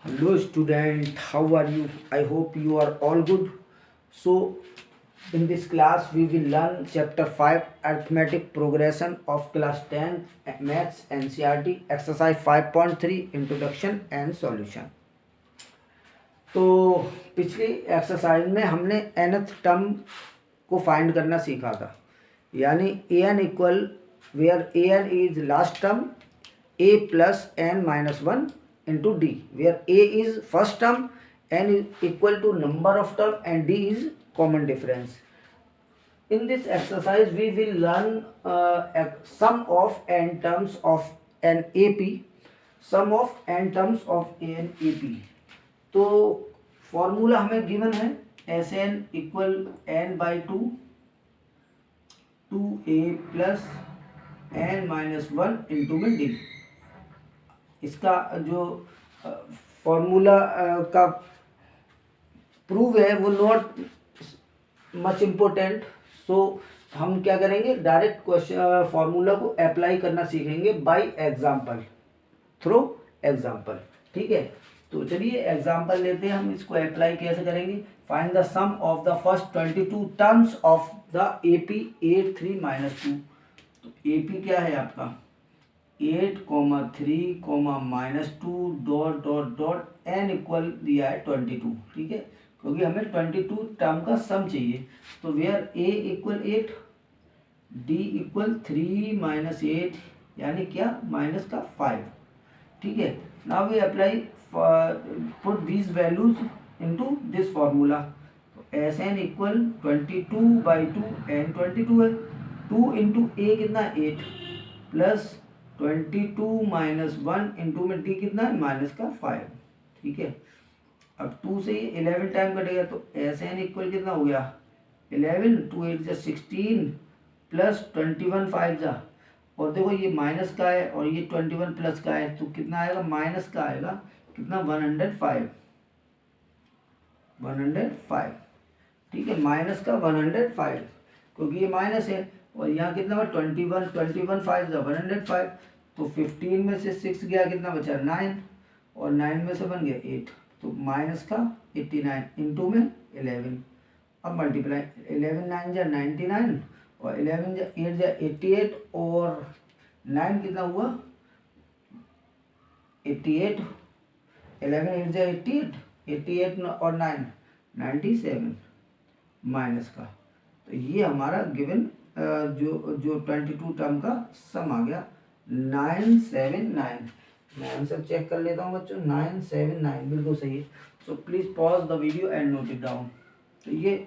Hello student, how are you? I hope you are all good. So in this class we will learn chapter 5 arithmetic progression of class 10 maths NCERT exercise 5.3 introduction and solution. तो पिछली exercise में हमने nth term को find करना सीखा था, यानी an equal where an is last term a plus n minus 1 into d, where a is first term, n is equal to number of term and d is common difference. In this exercise we will learn sum of n terms of an AP, sum of n terms of an AP. तो formula हमें given है Sn equal n by two a plus n minus 1 into में D. इसका जो formula का prove है वो not much important. सो हम क्या करेंगे, डायरेक्ट क्वेश्चन फॉर्मूला को अप्लाई करना सीखेंगे बाय एग्जांपल, थ्रू एग्जांपल. ठीक है, तो चलिए एग्जांपल लेते हैं. हम इसको अप्लाई कैसे करेंगे. Find the sum of the first 22 terms of the AP 8 3 minus 2. तो AP क्या है आपका 8, 3, -2 dot dot dot n equal दिया है 22. ठीक है, क्योंकि हमें 22 टर्म का सम चाहिए. तो where a equal 8, d equal 3 minus 8 यानी क्या माइनस का 5. ठीक है, now we apply put these values into this formula. तो Sn इक्वल 22/2 n 22 है. 2 इंटू a कितना 8 प्लस 22 माइनस 1 इंटू में डी कितना है माइनस का 5. ठीक है, अब 2 से 11 टाइम कटेगा तो Sn इक्वल कितना हो गया 11, 2 8 जा 16 प्लस 21 5 जा, और देखो ये माइनस का है और ये 21 प्लस का है, तो कितना आएगा माइनस का आएगा कितना 105. ठीक है, माइनस का 105 क्योंकि ये माइनस है, और यहाँ कितना 21 5 जा 105. तो 15 में से 6 गया कितना बचा 9, और 9 में से बन गया 8, तो माइनस का 89 इंटू में 11. अब मल्टीप्लाई 11 9 जा 99 और 11 जा 8 जा 88, और 9 कितना हुआ 88, 11 8 जा 88, 88 और 9 97 माइनस का. तो ये हमारा गिवन जो 22 टर्म का सम आ गया 979. मैं आंसर चेक कर लेता हूँ बच्चों, 979 बिल्कुल सही है. So please pause the video and note it down. तो ये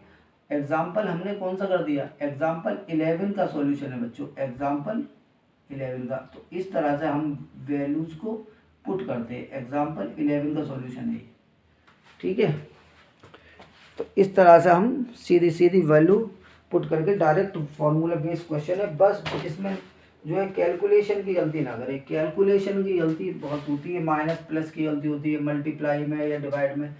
एग्जाम्पल हमने कौन सा कर दिया, एग्जाम्पल 11 का सॉल्यूशन है बच्चों, एग्जाम्पल 11 का. तो इस तरह से हम वैल्यूज को पुट करते हैं. एग्जाम्पल 11 का सॉल्यूशन है. ठीक है, तो इस तरह से हम सीधी सीधी वैल्यू पुट करके डायरेक्ट फॉर्मूला बेस्ड क्वेश्चन है. बस इसमें जो है कैलकुलेशन की गलती ना करें. कैलकुलेशन की गलती बहुत होती है, माइनस प्लस की गलती होती है, मल्टीप्लाई में या डिवाइड में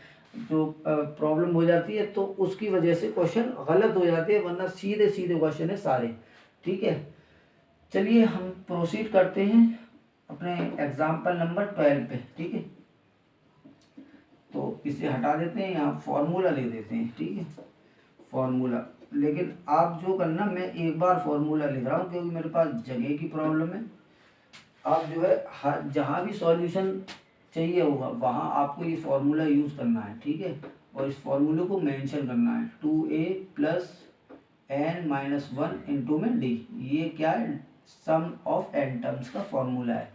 जो प्रॉब्लम हो जाती है, तो उसकी वजह से क्वेश्चन गलत हो जाते हैं, वरना सीधे सीधे क्वेश्चन है सारे. ठीक है, चलिए हम प्रोसीड करते हैं अपने एग्जाम्पल नंबर 12 पे. ठीक है, तो इसे हटा देते हैं, यहाँ फॉर्मूला ले देते हैं. ठीक है, फॉर्मूला, लेकिन आप जो करना, मैं एक बार फॉर्मूला लिख रहा हूँ क्योंकि मेरे पास जगह की प्रॉब्लम है. आप जो है हर जहाँ भी सॉल्यूशन चाहिए होगा वहाँ आपको ये फॉर्मूला यूज़ करना है. ठीक है, और इस फॉर्मूले को मेंशन करना है 2a plus n minus 1 into में डी. ये क्या है, सम ऑफ n टर्म्स का फॉर्मूला है.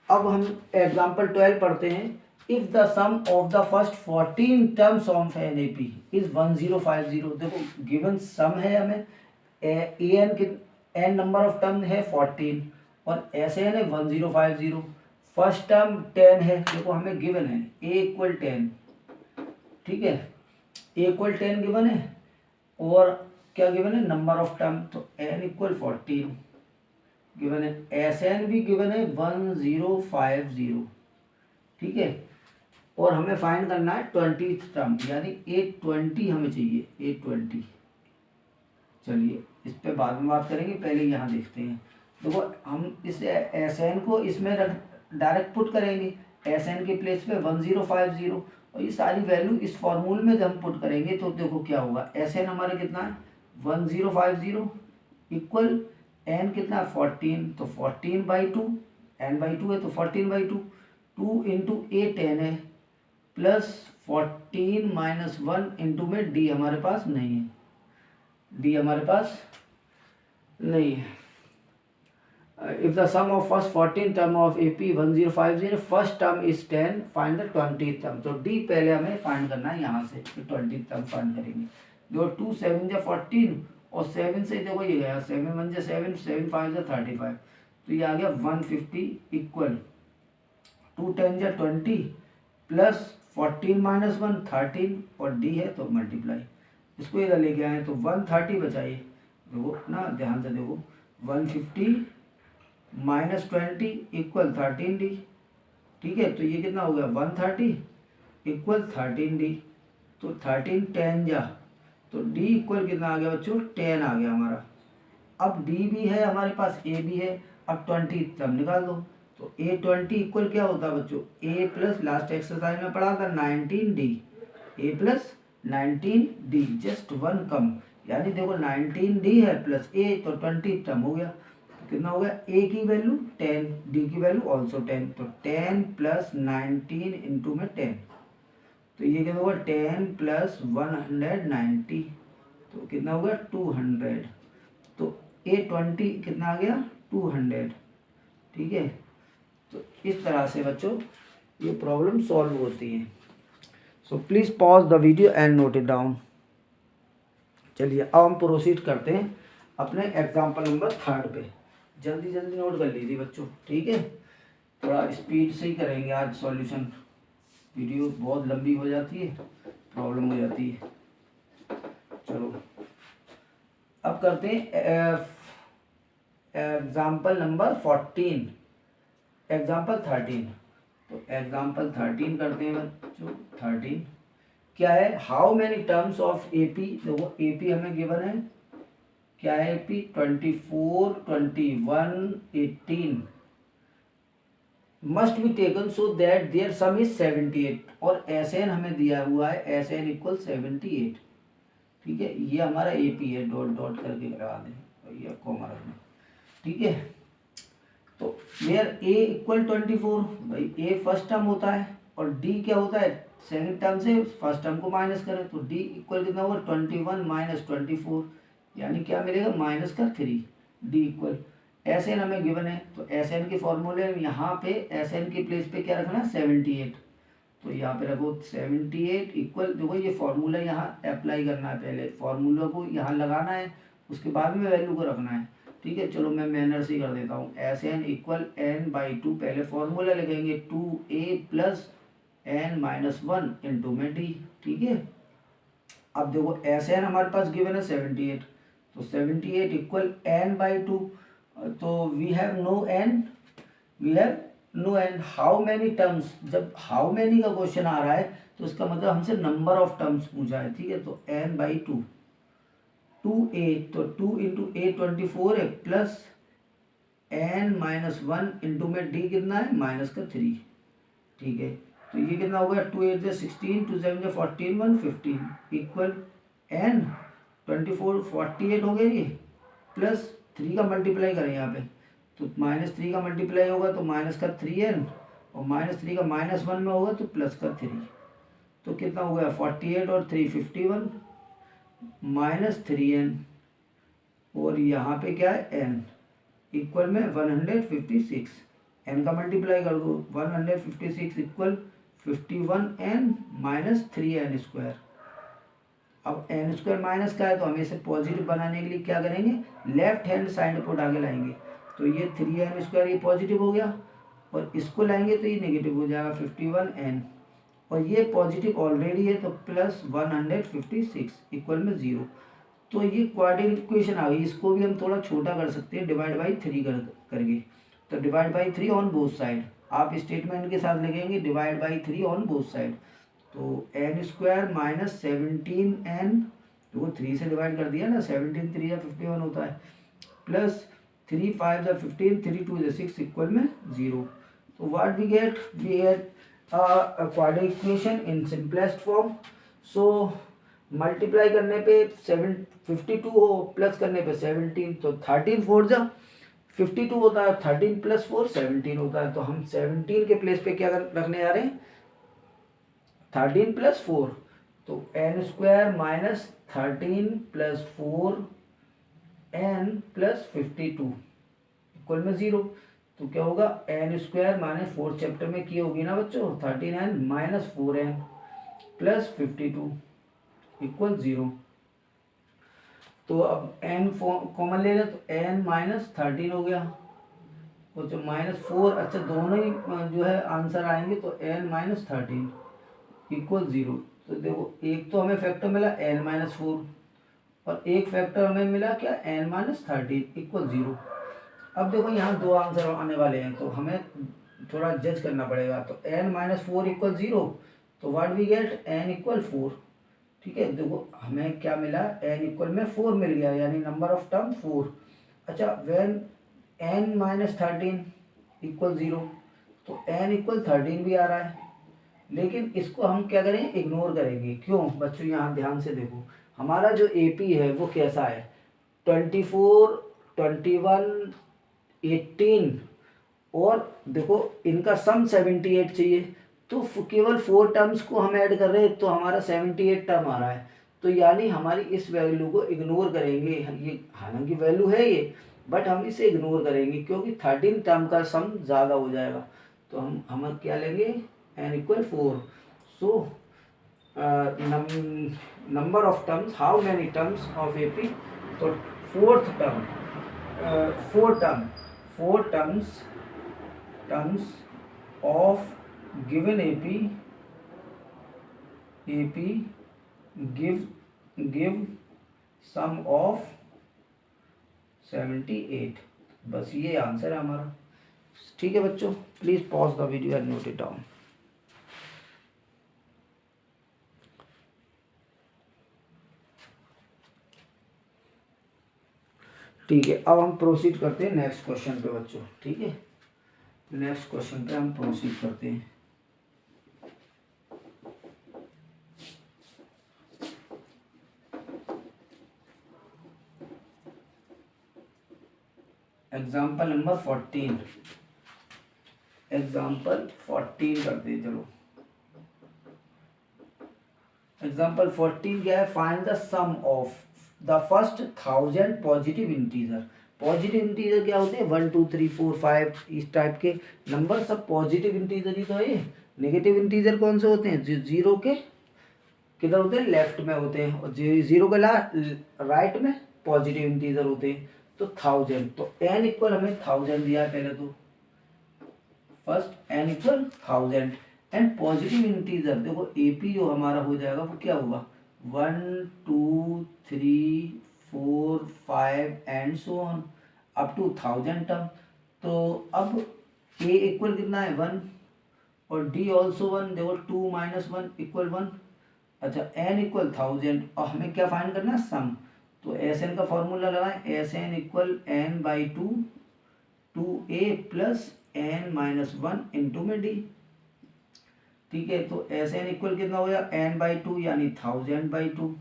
अब हम एग्जाम्पल 12 पढ़ते हैं. If the sum of the first 14 terms of an AP is 1050. देखो गिवन सम है हमें, an के n नंबर ऑफ टर्म है 14 और Sn है 1050. फर्स्ट टर्म 10 है, देखो हमें गिवन है a इक्वल 10. ठीक है, a इक्वल 10 गिवन है, और क्या गिवन है नंबर ऑफ टर्म, तो n इक्वल 14 गिवन है. Sn भी गिवन है 1050. ठीक है, और हमें फाइंड करना है 20th टर्म, यानी 820 हमें चाहिए, 820. चलिए इस पे बाद में बात करेंगे, पहले यहाँ देखते हैं. देखो हम इस Sn को इसमें डायरेक्ट पुट करेंगे. एस एन के प्लेस पे 1050 और ये सारी वैल्यू इस फॉर्मूले में जब हम पुट करेंगे तो देखो क्या होगा। एस एन हमारा कितना है 1050 इक्वल एन कितना है 14, तो 14/2, n/2 है तो 14/2, 2 इंटू ए 10 है प्लस 14 माइनस 1 इंटू में डी हमारे पास नहीं है, डी हमारे पास नहीं है। If the sum of first 14 term of AP 1050 first term is 10 find the 20th term, तो D पहले हमें फाइंड करना है यहाँ से, फिर 20th term फाइंड करेंगे। देखो 2 7 जा 14 और 7 से देखो ये गया 7 1 जा 7 7 5 जा 35, तो ये आ गया 150 इक्वल 2 10 जा 20 प्लस 14 माइनस 1 13 और D है तो मल्टीप्लाई, इसको इधर लेके आए तो 130 बचाइए। देखो ना ध्यान से देखो 150 माइनस 20 इक्वल 13D, ठीक है, तो ये कितना हो गया 130 इक्वल 13D, तो 13 10 जा तो D इक्वल कितना आ गया बच्चों 10 आ गया हमारा। अब D भी है हमारे पास, A भी है, अब 20 तब निकाल दो, तो A20 इक्वल क्या होता है बच्चों A प्लस लास्ट एक्सरसाइज में पढ़ा था 19D, A plus 19D just 1 कम, यानी देखो 19D है प्लस A तो 20 तब हो गया, कितना हो गया A की वैल्यू 10, D की वैल्यू ऑल्सो 10, तो 10 प्लस 19 इंटू में 10, तो ये कितना होगा 10 प्लस 190, तो कितना होगा 200, तो A20 कितना आ गया 200, ठीक है। तो इस तरह से बच्चों ये प्रॉब्लम सॉल्व होती है। So please pause the video and note it down. चलिए अब हम प्रोसीड करते हैं अपने एग्जाम्पल नंबर 3 पे, जल्दी जल्दी नोट कर लीजिए बच्चों, ठीक है, थोड़ा स्पीड से ही करेंगे आज सॉल्यूशन, वीडियो बहुत लंबी हो जाती है, प्रॉब्लम हो जाती है। चलो अब करते हैं एग्जाम्पल नंबर 14, एग्जाम्पल 13, तो एग्जाम्पल 13 करते हैं बच्चों। 13 क्या है, how many terms of AP, देखो एपी हमें गिवन है, क्या है AP 24 21 18 must be taken so that their sum is 78, और एस एन हमें दिया हुआ है एस एन इक्वल 78, ठीक है, ये हमारा एपी है, डॉट डॉट करके लगा दें ये कॉमा रखना, ठीक है। तो वेयर ए इक्वल 24, भाई ए फर्स्ट टर्म होता है और डी क्या होता है सेकंड टर्म से फर्स्ट टर्म को माइनस करें, तो डी इक्वल कितना होगा 21 माइनस 24, यानी क्या मिलेगा माइनस का 3, डी इक्वल एस एन हमें गिवन है, तो एस एन के फॉर्मूले में यहाँ पे एस एन की प्लेस पे क्या रखना है 78, तो यहाँ पे रखो 78 इक्वल, देखो ये फॉर्मूला यहाँ अप्लाई करना है, पहले फॉर्मूला को यहाँ लगाना है उसके बाद में वैल्यू को रखना है, ठीक है। चलो मैं मैनर से कर देता हूँ, एस एन इक्वल n/2, पहले फॉर्मूला लिखेंगे 2a plus n minus 1 into में डी, ठीक है। अब देखो एस एन हमारे पास गिवन है 78, तो 78 इक्वल n/2, तो we have no n, we have no n, how many terms, जब हाउ मैनी का क्वेश्चन आ रहा है तो इसका मतलब हमसे नंबर ऑफ टर्म्स पूछा है, ठीक है, तो n/2 2a, तो 2 इंटू ए 24 है प्लस n माइनस 1 इंटू में डी कितना है माइनस का 3, ठीक है, तो ये कितना होगा 2 8 जा 16 2 7 जा 14 1 15 इक्वल n 24 48 हो गया ये, प्लस 3 का मल्टीप्लाई करें यहाँ पे, तो -3 का मल्टीप्लाई होगा तो माइनस का 3n और -3 का -1 में होगा तो प्लस का 3, तो कितना हो गया 48 और 3 51 -3n और यहाँ पे क्या है n इक्वल में 156, n का मल्टीप्लाई कर दो 156 equal 51n minus 3n square. अब n स्क्वायर माइनस का है तो हमें इसे पॉजिटिव बनाने के लिए क्या करेंगे लेफ्ट हैंड साइड पर उठा के लाएंगे, तो ये 3n स्क्वायर ये पॉजिटिव हो गया और इसको लाएंगे तो ये नेगेटिव हो जाएगा 51n और ये पॉजिटिव ऑलरेडी है तो प्लस 156 इक्वल में 0, तो ये क्वाड्रेटिक इक्वेशन आ गई। इसको भी हम थोड़ा छोटा कर सकते हैं डिवाइड बाई 3 करके, तो divide by 3 on both side, आप स्टेटमेंट के साथ लिखेंगे divide by 3 on both side, तो n स्क्वायर माइनस 17n, तो 3 से डिवाइड कर दिया ना, 17 3 या 51 होता है, प्लस 3 5 या 15 3 2 या 6 इक्वल में 0, तो what we get quadratic equation in simplest form. So multiply करने पे 52 हो, प्लस करने पे 17, तो 13 4 जा 52 होता है, 13 + 4 17 होता है। तो हम 17 के प्लेस पे क्या रखने जा रहे हैं, 13 + 4, तो n² - 13 + 4 n + 52 इक्वल में 0। तो क्या होगा, n² माने 4 चैप्टर में की होगी ना बच्चों, 13n - 4n + 52 इक्वल 0। तो अब n कॉमन ले लें तो n - 13 हो गया, और जो -4, अच्छा दोनों ही जो है आंसर आएंगे, तो n - 13 इक्वल 0। तो देखो एक तो हमें फैक्टर मिला n - 4, और एक फैक्टर हमें मिला क्या, n - 13 इक्वल 0। अब देखो यहाँ दो आंसर आने वाले हैं, तो हमें थोड़ा जज करना पड़ेगा। तो n - 4 इक्वल 0, तो what we get, n equal 4। ठीक है, देखो हमें क्या मिला, n इक्वल में 4 मिल गया, यानी नंबर ऑफ टर्म 4। अच्छा, व्हेन n - 13 इक्वल 0, तो n इक्वल 13 भी आ रहा है, लेकिन इसको हम क्या करें, इग्नोर करेंगे। क्यों बच्चों, यहाँ ध्यान से देखो, हमारा जो AP है वो कैसा है, 24 21 18, और देखो इनका सम 78 चाहिए, तो केवल 4 टर्म्स को हम ऐड कर रहे हैं, तो हमारा 78 टर्म आ रहा है। तो यानी हमारी इस वैल्यू को इग्नोर करेंगे, ये हालांकि वैल्यू है ये, बट हम इसे इग्नोर करेंगे क्योंकि 13 टर्म का सम ज़्यादा हो जाएगा। तो हम क्या लेंगे, n equal 4। So number of terms, how many terms of AP, तो fourth term, 4 terms of given AP give sum of 78। बस ये आंसर है हमारा। ठीक है बच्चों, please pause the video and note it down. ठीक है, अब हम प्रोसीड करते हैं नेक्स्ट क्वेश्चन पे बच्चों। ठीक है, नेक्स्ट क्वेश्चन पे हम प्रोसीड करते हैं। एग्जाम्पल नंबर 14, एग्जाम्पल 14 करते हैं। चलो एग्जाम्पल 14 क्या है, find the sum of the first 1000 positive integer. Positive integer क्या होते हैं, 1 2 3 4 5 इस टाइप के नंबर सब पॉजिटिव इंटीजर ही तो है। नेगेटिव इंटीजर कौन से होते हैं, जो जीरो के किधर होते हैं, लेफ्ट में होते हैं, और जीरो के राइट में पॉजिटिव इंटीजर होते हैं। तो 1000, तो n इक्वल हमें 1000 दिया है पहले, तो first n equal 1000 and positive integer, देखो AP जो हमारा हो जाएगा वो क्या होगा, 1 2 3 4 5 and so on up to 1000 term. तो अब A इक्वल कितना है, 1, और D ऑल्सो 1, देखो 2 - 1 इक्वल 1। अच्छा, n इक्वल 1000, और हमें क्या फाइंड करना है, सम। तो Sn का फॉर्मूला लगाएं, Sn equal n/2 2A plus n - 1 into में D। ठीक है, तो Sn इक्वल कितना हो गया, n/2 यानी 1000/2,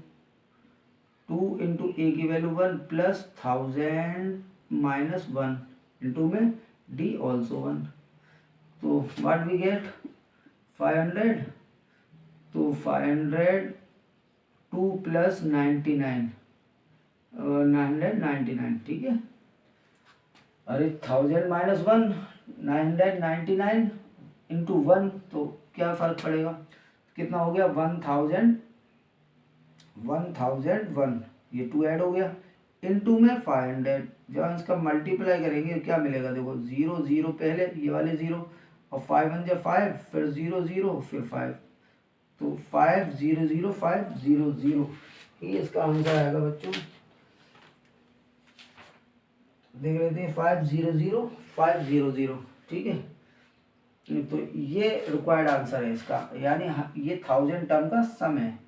2 इंटू A की वैल्यू 1 प्लस 1000 - 1 इंटू में D ऑल्सो 1। तो व्हाट वी गेट, 500, तो 500 2 प्लस 99 999। ठीक है, अरे 1000 - 1 999 इंटू 1, तो क्या फर्क पड़ेगा, कितना हो गया, 1001, ये 2 ऐड हो गया इनटू में 500। जब इसका मल्टीप्लाई करेंगे क्या मिलेगा, देखो 0 0 पहले, ये वाले 0, और 5 1 जा 5, फिर 0 0 फिर 5, तो 5 0 0 5 0 0, ये इसका आंसर आएगा बच्चों। देख लेते हैं, 5 0 0 5 0 0। ठीक है, तो ये रिक्वायर्ड आंसर है इसका, यानी ये 1000 टर्म का सम है,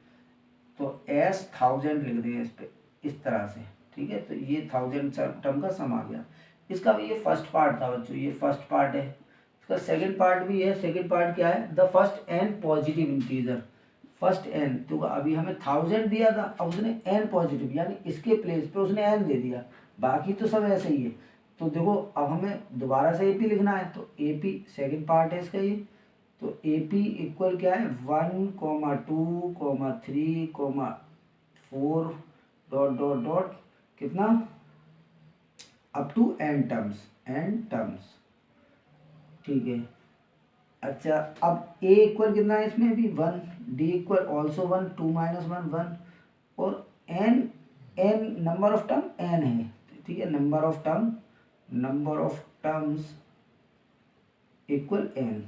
तो S 1000 लिख देंगे इस पे इस तरह से। ठीक है, तो ये 1000 टर्म का सम आ गया। इसका भी ये फर्स्ट पार्ट था बच्चों, ये फर्स्ट पार्ट है, इसका सेकंड पार्ट भी है। सेकंड पार्ट क्या है, the first n positive integer, first n, तो अभी हमें 1000 दिया था, अब उसने एन पॉजिटिव यानी इसके प्लेस पे उसने एन दे दिया, बाकी तो सब ऐसे ही है। तो देखो अब हमें दोबारा से एपी लिखना है, तो एपी सेकंड पार्ट है इसका ये, तो एपी इक्वल क्या है 1, 2, 3, 4 डॉट डॉट डॉट कितना अप टू एन टर्म्स, ठीक है। अच्छा अब ए इक्वल कितना है इसमें भी 1, डी इक्वल ऑल्सो 1, 2 माइनस 1 1, और n number of term n है, ठीक है, number of terms equal n,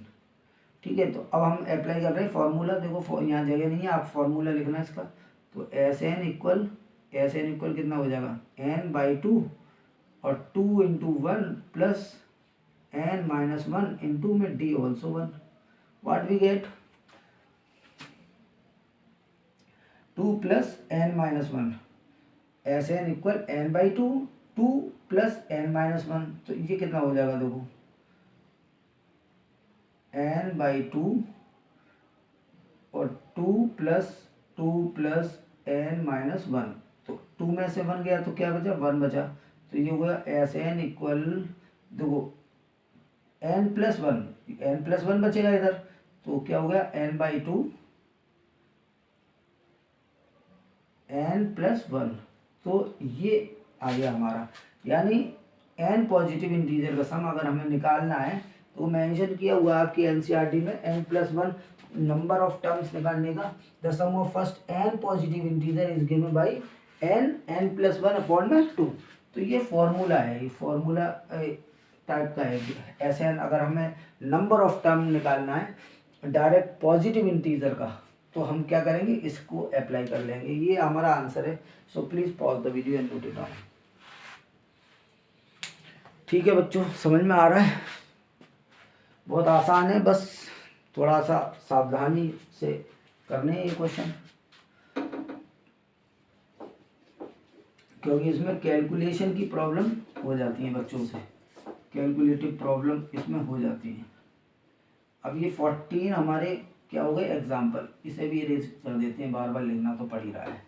ठीक है। तो अब हम अप्लाई कर रहे हैं फॉर्मूला, देखो यहाँ जगह नहीं है, आप फॉर्मूला लिखना इसका, तो एस एन इक्वल कितना हो जाएगा n/2 और 2 इंटू 1 प्लस n-1 इंटू में d also 1, what we get 2 plus n-1, S n equal n/2 2 plus n-1, तो ये कितना हो जाएगा देखो n/2 और 2 प्लस n-1, तो 2 में से 1 गया तो क्या बचा 1 बचा, तो ये हो गया एस एन इक्वल, देखो n+1 बचेगा इधर, तो क्या हो गया n/2 n+1, तो ये आ गया हमारा, यानी n पॉजिटिव इंटीजर का सम अगर हमें निकालना है तो मेंशन किया हुआ है आपकी एनसीईआरटी में n+1 नंबर ऑफ टर्म्स निकालने का, the sum of first n positive integer is given by n+1 upon में 2, तो ये फॉर्मूला है, ये फॉर्मूला टाइप का है। ऐसे अगर हमें नंबर ऑफ टर्म निकालना है डायरेक्ट पॉजिटिव इंटीजर का, तो हम क्या करेंगे, इसको अप्लाई कर लेंगे, ये हमारा आंसर है। सो please pause the video and note it down. ठीक है बच्चों, समझ में आ रहा है, बहुत आसान है, बस थोड़ा सा सावधानी से करने हैं ये क्वेश्चन, क्योंकि इसमें कैलकुलेशन की प्रॉब्लम हो जाती है बच्चों से, कैलकुलेटिव प्रॉब्लम इसमें हो जाती है। अब ये 14 हमारे क्या हो गए एग्जाम्पल, इसे भी इरेज कर देते हैं, बार बार लिखना तो पड़ ही रहा है,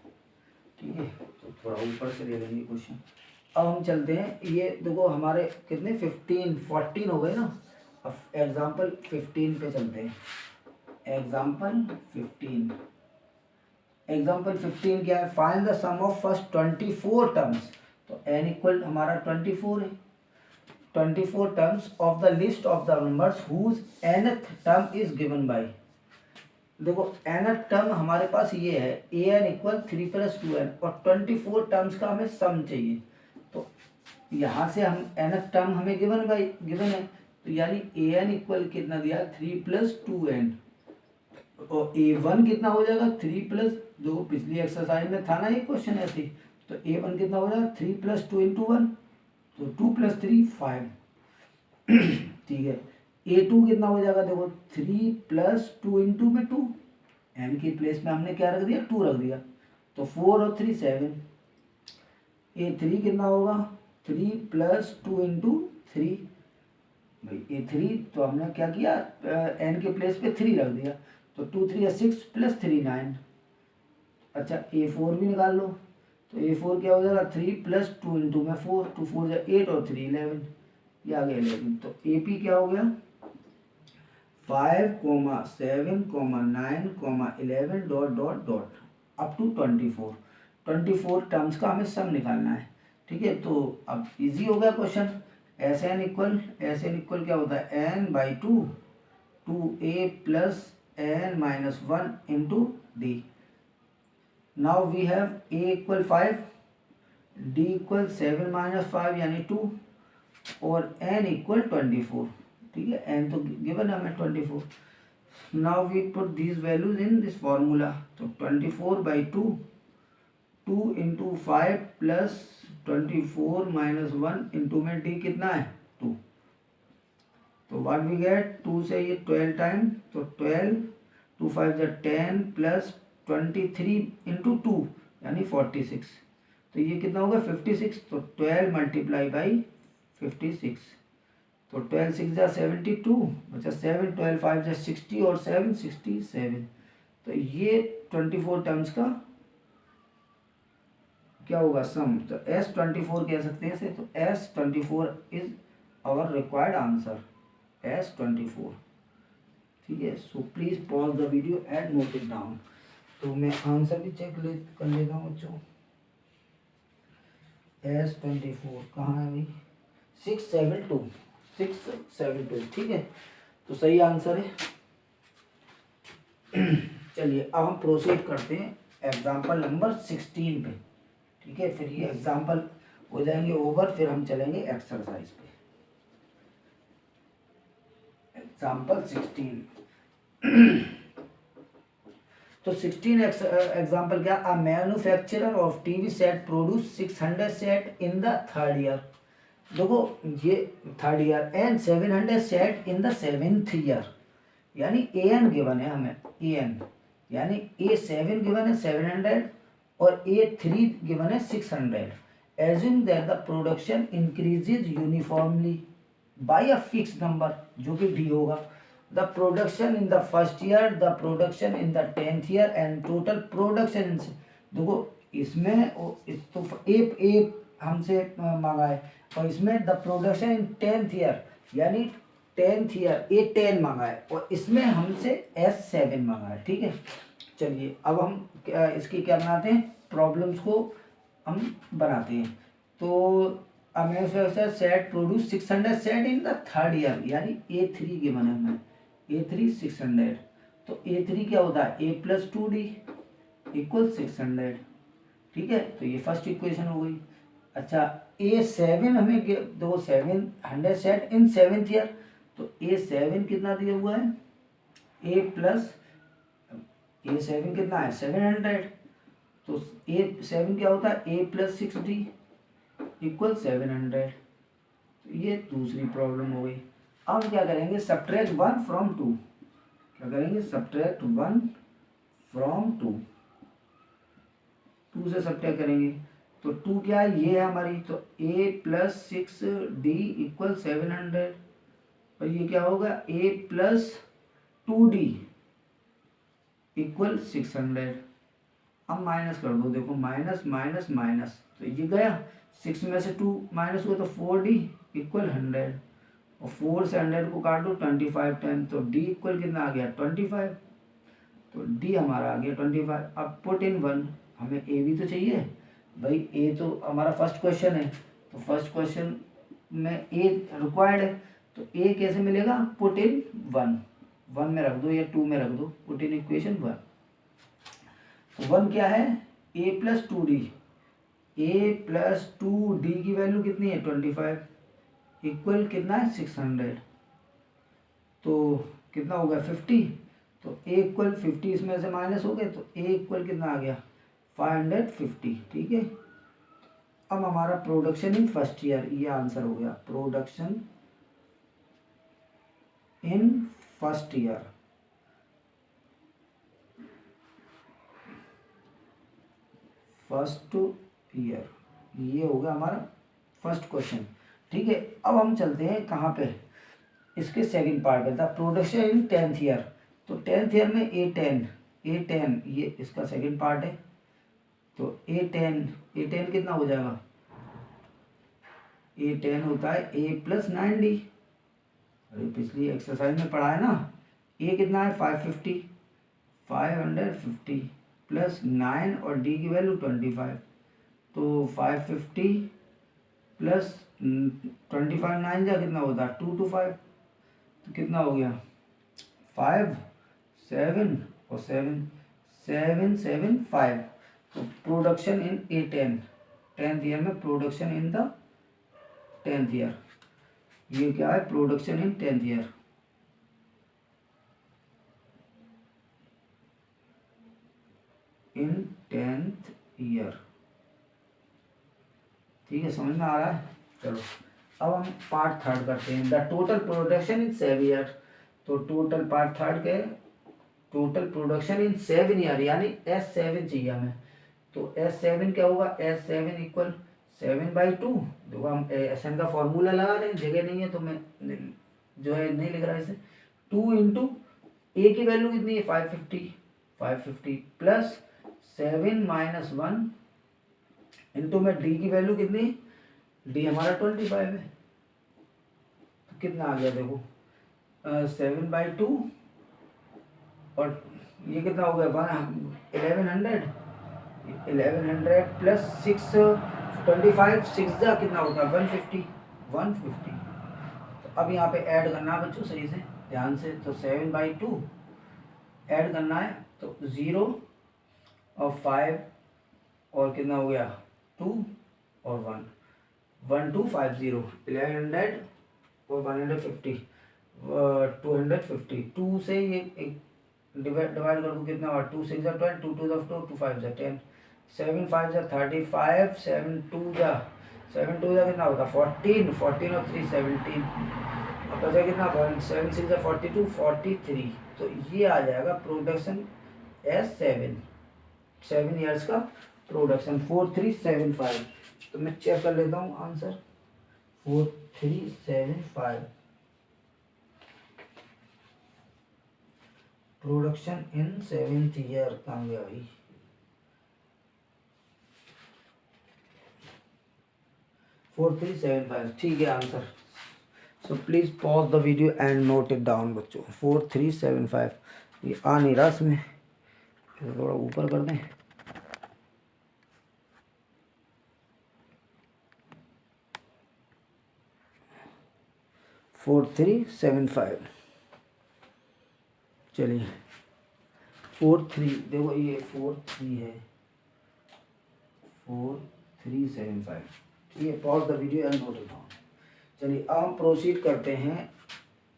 ठीक है, तो थोड़ा ऊपर से ले लेंगे क्वेश्चन। अब हम चलते हैं, ये देखो हमारे कितने 14 हो गए ना, अब एग्जाम्पल 15 पे चलते हैं। एग्जाम्पल 15 क्या है, find the sum of first 24 terms, तो n इक्वल हमारा 24 है, 24 terms of the list of the numbers whose nth term is given by, देखो nth टर्म हमारे पास ये है an इक्वल 3 + 2n, और 24 टर्म्स का हमें सम चाहिए, तो यहाँ से हम nth टर्म हमें गिवन है, तो यानी an इक्वल कितना दिया 3 + 2n, और a1 कितना हो जाएगा 3 प्लस, जो पिछली एक्सरसाइज में था ना ये क्वेश्चन ऐसे, तो a1 कितना हो जाएगा 3 + 2 × 1, तो 2 + 3 5, ठीक है। a2 कितना हो जाएगा देखो 3 + 2 × में 2, n की प्लेस में हमने क्या रख दिया 2 रख दिया, तो 4 और 3 7, a3 कितना होगा 3 + 2 × 3, भाई a3 तो हमने क्या किया n के प्लेस पे 3 रख दिया, तो 2 3 6 + 3 9, अच्छा a4 भी निकाल लो, तो a4 क्या हो जाएगा 3 + 2 × में 4, 2 4 8 और 3 11, ये आ गया 11, तो AP क्या हो गया 5, 7, 9, 11 dot dot dot up to 24 terms का हमें सम निकालना है, ठीक है। तो अब इजी हो गया क्वेश्चन, एस एन इक्वल क्या होता है n/2 2a + n-1 × d, now we have a equal 5, d equal 7 - 5 यानी 2, और n इक्वल 24, ठीक है, n तो गिवन है हमें 24, now we put these values in this formula, तो 24/2 2 × 5 + 24 - 1 × में d कितना है 2, तो व्हाट वी गेट 2 से ये 12 टाइम, तो 12 2 5 10 + 23 × 2 यानी 46, तो ये कितना होगा 56, तो 12 × 56, तो 12 6 जा 72 बचा 7, 12 5 जा 60 और 7 67। तो ये 24 टर्म्स का क्या होगा सम। तो S24 कह सकते हैं इसे। तो S24 is our required answer, S24। ठीक है, सो please pause the video and note it down. तो मैं आंसर भी चेक कर लेता हूँ बच्चों। S24 कहाँ है भाई, 672। ठीक है, तो सही आंसर है। चलिए अब हम प्रोसीड करते हैं एग्जाम्पल नंबर 16 पे। ठीक है, फिर ये एग्जाम्पल हो जाएंगे ओवर, फिर हम चलेंगे एक्सरसाइज पे। एग्जाम्पल 16। तो 16 एग्जाम्पल क्या, a manufacturer of TV set produce 600 set in the third year. देखो ये third year and 700 set in the 7th year. यानी ए एन गिवन है हमें, ए एन यानी A7 गिवन है 700 और A3 गिवन है 600। Assume that the production increases uniformly by a fix number, जो कि डी होगा। The production in the first year, the production in the 10th year and total production. देखो इसमें तो ए हमसे मांगा है और इसमें the production in 10th year यानी 10th ईयर A10 मांगा है और इसमें हमसे S7 मांगा है। ठीक है, चलिए अब हम इसकी क्या बनाते हैं, प्रॉब्लम्स को हम बनाते हैं। तो set produce 600 set in the third year यानी A3 गिवन है हमें, A3 600। तो A3 क्या होता है, A + 2D इक्वल 600। ठीक है, तो ये फर्स्ट इक्वेशन हो गई। अच्छा A7 हमें दो 700 सेट इन 7th ईयर। तो A7 कितना दिया हुआ है, A7 कितना है 700। तो A7 क्या होता है, A + 6D इक्वल 700। तो ये दूसरी प्रॉब्लम हो गई। अब क्या करेंगे, सब्ट्रैक्ट 1 फ्रॉम 2। क्या करेंगे, सब्ट्रैक्ट 1 फ्रॉम 2। 2 से सब्ट्रैक्ट करेंगे तो 2 क्या है, ये है हमारी। तो A + 6D इक्वल 700 और ये क्या होगा, A + 2D इक्वल 600। अब माइनस कर दो, देखो माइनस माइनस माइनस, तो ये गया 6 में से 2 माइनस हुआ तो 4D इक्वल 100 और 4 से 100 को काट दो 25 टाइम। तो D इक्वल कितना आ गया 25। तो D हमारा आ गया 25। अब पुट इन 1, हमें A भी तो चाहिए भाई, A तो हमारा फर्स्ट क्वेश्चन है। तो फर्स्ट क्वेश्चन में A रिक्वायर्ड है। तो A कैसे मिलेगा, पुट इन 1, 1 में रख दो या 2 में रख दो, पुट इन इक्वेशन 1। तो 1 क्या है, A + 2D। A + 2D की वैल्यू कितनी है 25 इक्वल कितना है 600। तो कितना हो गया 50। तो A इक्वल 50 इसमें से माइनस हो गए तो A इक्वल कितना आ गया 550। ठीक है, अब हमारा प्रोडक्शन इन फर्स्ट ईयर, ये आंसर हो गया, production in first year. First year ये हो गया हमारा फर्स्ट क्वेश्चन। ठीक है, अब हम चलते हैं कहाँ पे, इसके सेकंड पार्ट पे था, प्रोडक्शन इन 10th ईयर। तो 10th ईयर में A10 ये इसका सेकंड पार्ट है। तो A10 कितना हो जाएगा, A10 होता है A + 9D। अरे पिछली एक्सरसाइज में पढ़ा है ना, A कितना है 550 + 9 और D की वैल्यू 25। तो 550 + 25 9 जा कितना होता है 225। तो कितना हो गया 5 7 और 7 7 7 5। तो production in A10 10th year में, production in the 10th year, ये क्या है production in 10th year. In 10th year, ठीक है, समझ में आ रहा है। चलो अब हम पार्ट थर्ड करते हैं, the total production in 7 year. तो टोटल पार्ट थर्ड के टोटल प्रोडक्शन इन 7 ईयर यानी S7 चाहिए हमें। तो S7 क्या होगा, S7 इक्वल 7/2। देखो हम एस एन का फॉर्मूला लगा रहे हैं, जगह नहीं है तो मैं जो है नहीं लिख रहा इसे। 2 इंटू ए की वैल्यू कितनी है 550 प्लस 7 माइनस 1 इंटू में डी की वैल्यू कितनी, डी हमारा 25 है। तो कितना आ गया देखो 7/2 और ये कितना हो गया 1100 प्लस 625 6 जा कितना होता है 150। तो अब यहाँ पे ऐड करना है बच्चों सही से ध्यान से। तो 7/2 ऐड करना है तो 0 और 5 और कितना हो गया 2 और 1 1250 1100 और 150 250 2 से ये एक डिवाइड कर दो कितना हुआ 2 6 जा 12 2 2 जा 4 2 5 जा 10 7 5 जा 35 7 2 जा कितना होता 14 14 और 3 17 अब बचा कितना 7 6 जा 42 43। तो ये आ जाएगा प्रोडक्शन एस 7 ईयर्स का प्रोडक्शन 4375। तो मैं चेक कर लेता हूँ answer 4375 production in 7th year कहाँ गया भाई 4375 ठीक है answer. So please pause the video and note it down बच्चों 4375 ये आ नहीं रहा इसमें थोड़ा ऊपर कर दें 4375 चलिए 43 देखो ये 43 है 4375 ठीक है pause the video and note it down. चलिए अब हम प्रोसीड करते हैं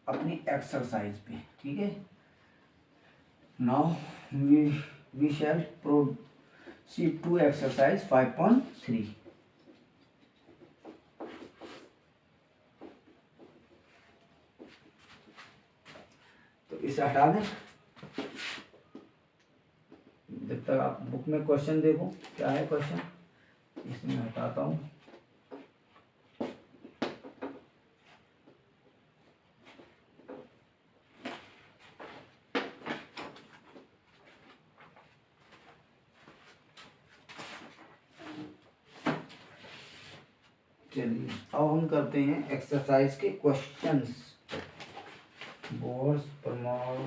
अपनी एक्सरसाइज पे ठीक है। Now we shall proceed to exercise 5.3। तो इसे हटा दें जब तक आप बुक में क्वेश्चन देखो क्या है क्वेश्चन इसमें हटाता हूँ। चलिए अब हम करते हैं एक्सरसाइज के क्वेश्चंस। बोर्स परमाणु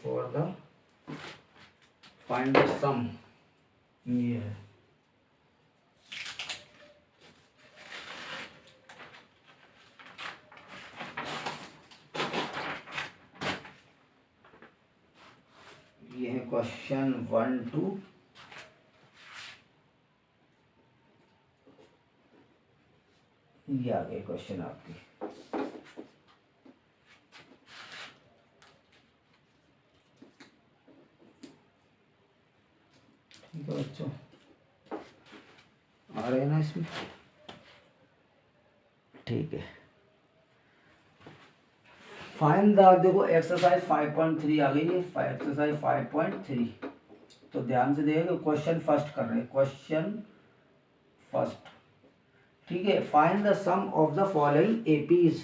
फॉर द फाइंड द सम ये है ये है क्वेश्चन 1 2 ये आ गए क्वेश्चन आपके। ठीक है बच्चों आ रहे हैं ना इसमें ठीक है। फाइंड द देखो एक्सरसाइज 5.3 आ गई है एक्सरसाइज 5.3। तो ध्यान से देखिए क्वेश्चन फर्स्ट कर रहे हैं क्वेश्चन फर्स्ट ठीक है। Find the sum of the following APs.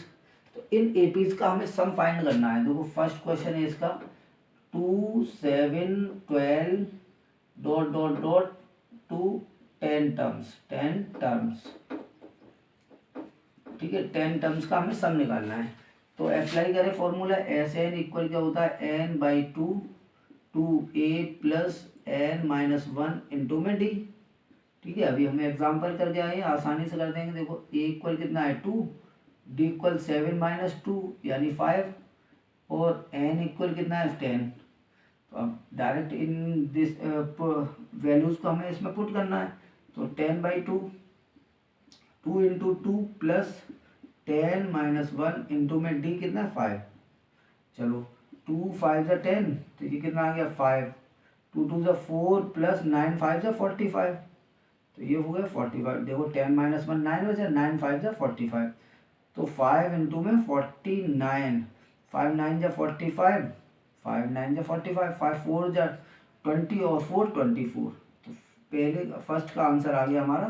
तो इन एपीज का हमें सम फाइंड करना है। देखो फर्स्ट क्वेश्चन है इसका 2 7 12 dot dot dot to 10 terms ठीक है 10 टर्म्स का हमें सम निकालना है। तो अप्लाई करें फॉर्मूला एस एन इक्वल क्या होता है n/2 2a plus n-1 into में डी। ठीक है अभी हमें एग्जाम्पल करके आए आसानी से कर देंगे। देखो a इक्वल कितना है 2 d इक्वल 7-2 यानी 5 और n इक्वल कितना है 10। तो अब डायरेक्ट इन दिस वैल्यूज को हमें इसमें पुट करना है। तो 10/2 2 इंटू 2 प्लस 10-1 इंटू में डी कितना है 5। चलो 2 5 जा 10 तो ये कितना आ गया 5 2 2 जा 4 प्लस 9 5 जा 45 तो ये हो गया 45। देखो 10-1 9 बचा 9 5 जा 45 तो 5 इंटू में 49 5 9 जा 45 5 9 जा 45 5 4 जा 20 और 4 24 तो पहले फर्स्ट का आंसर आ गया हमारा,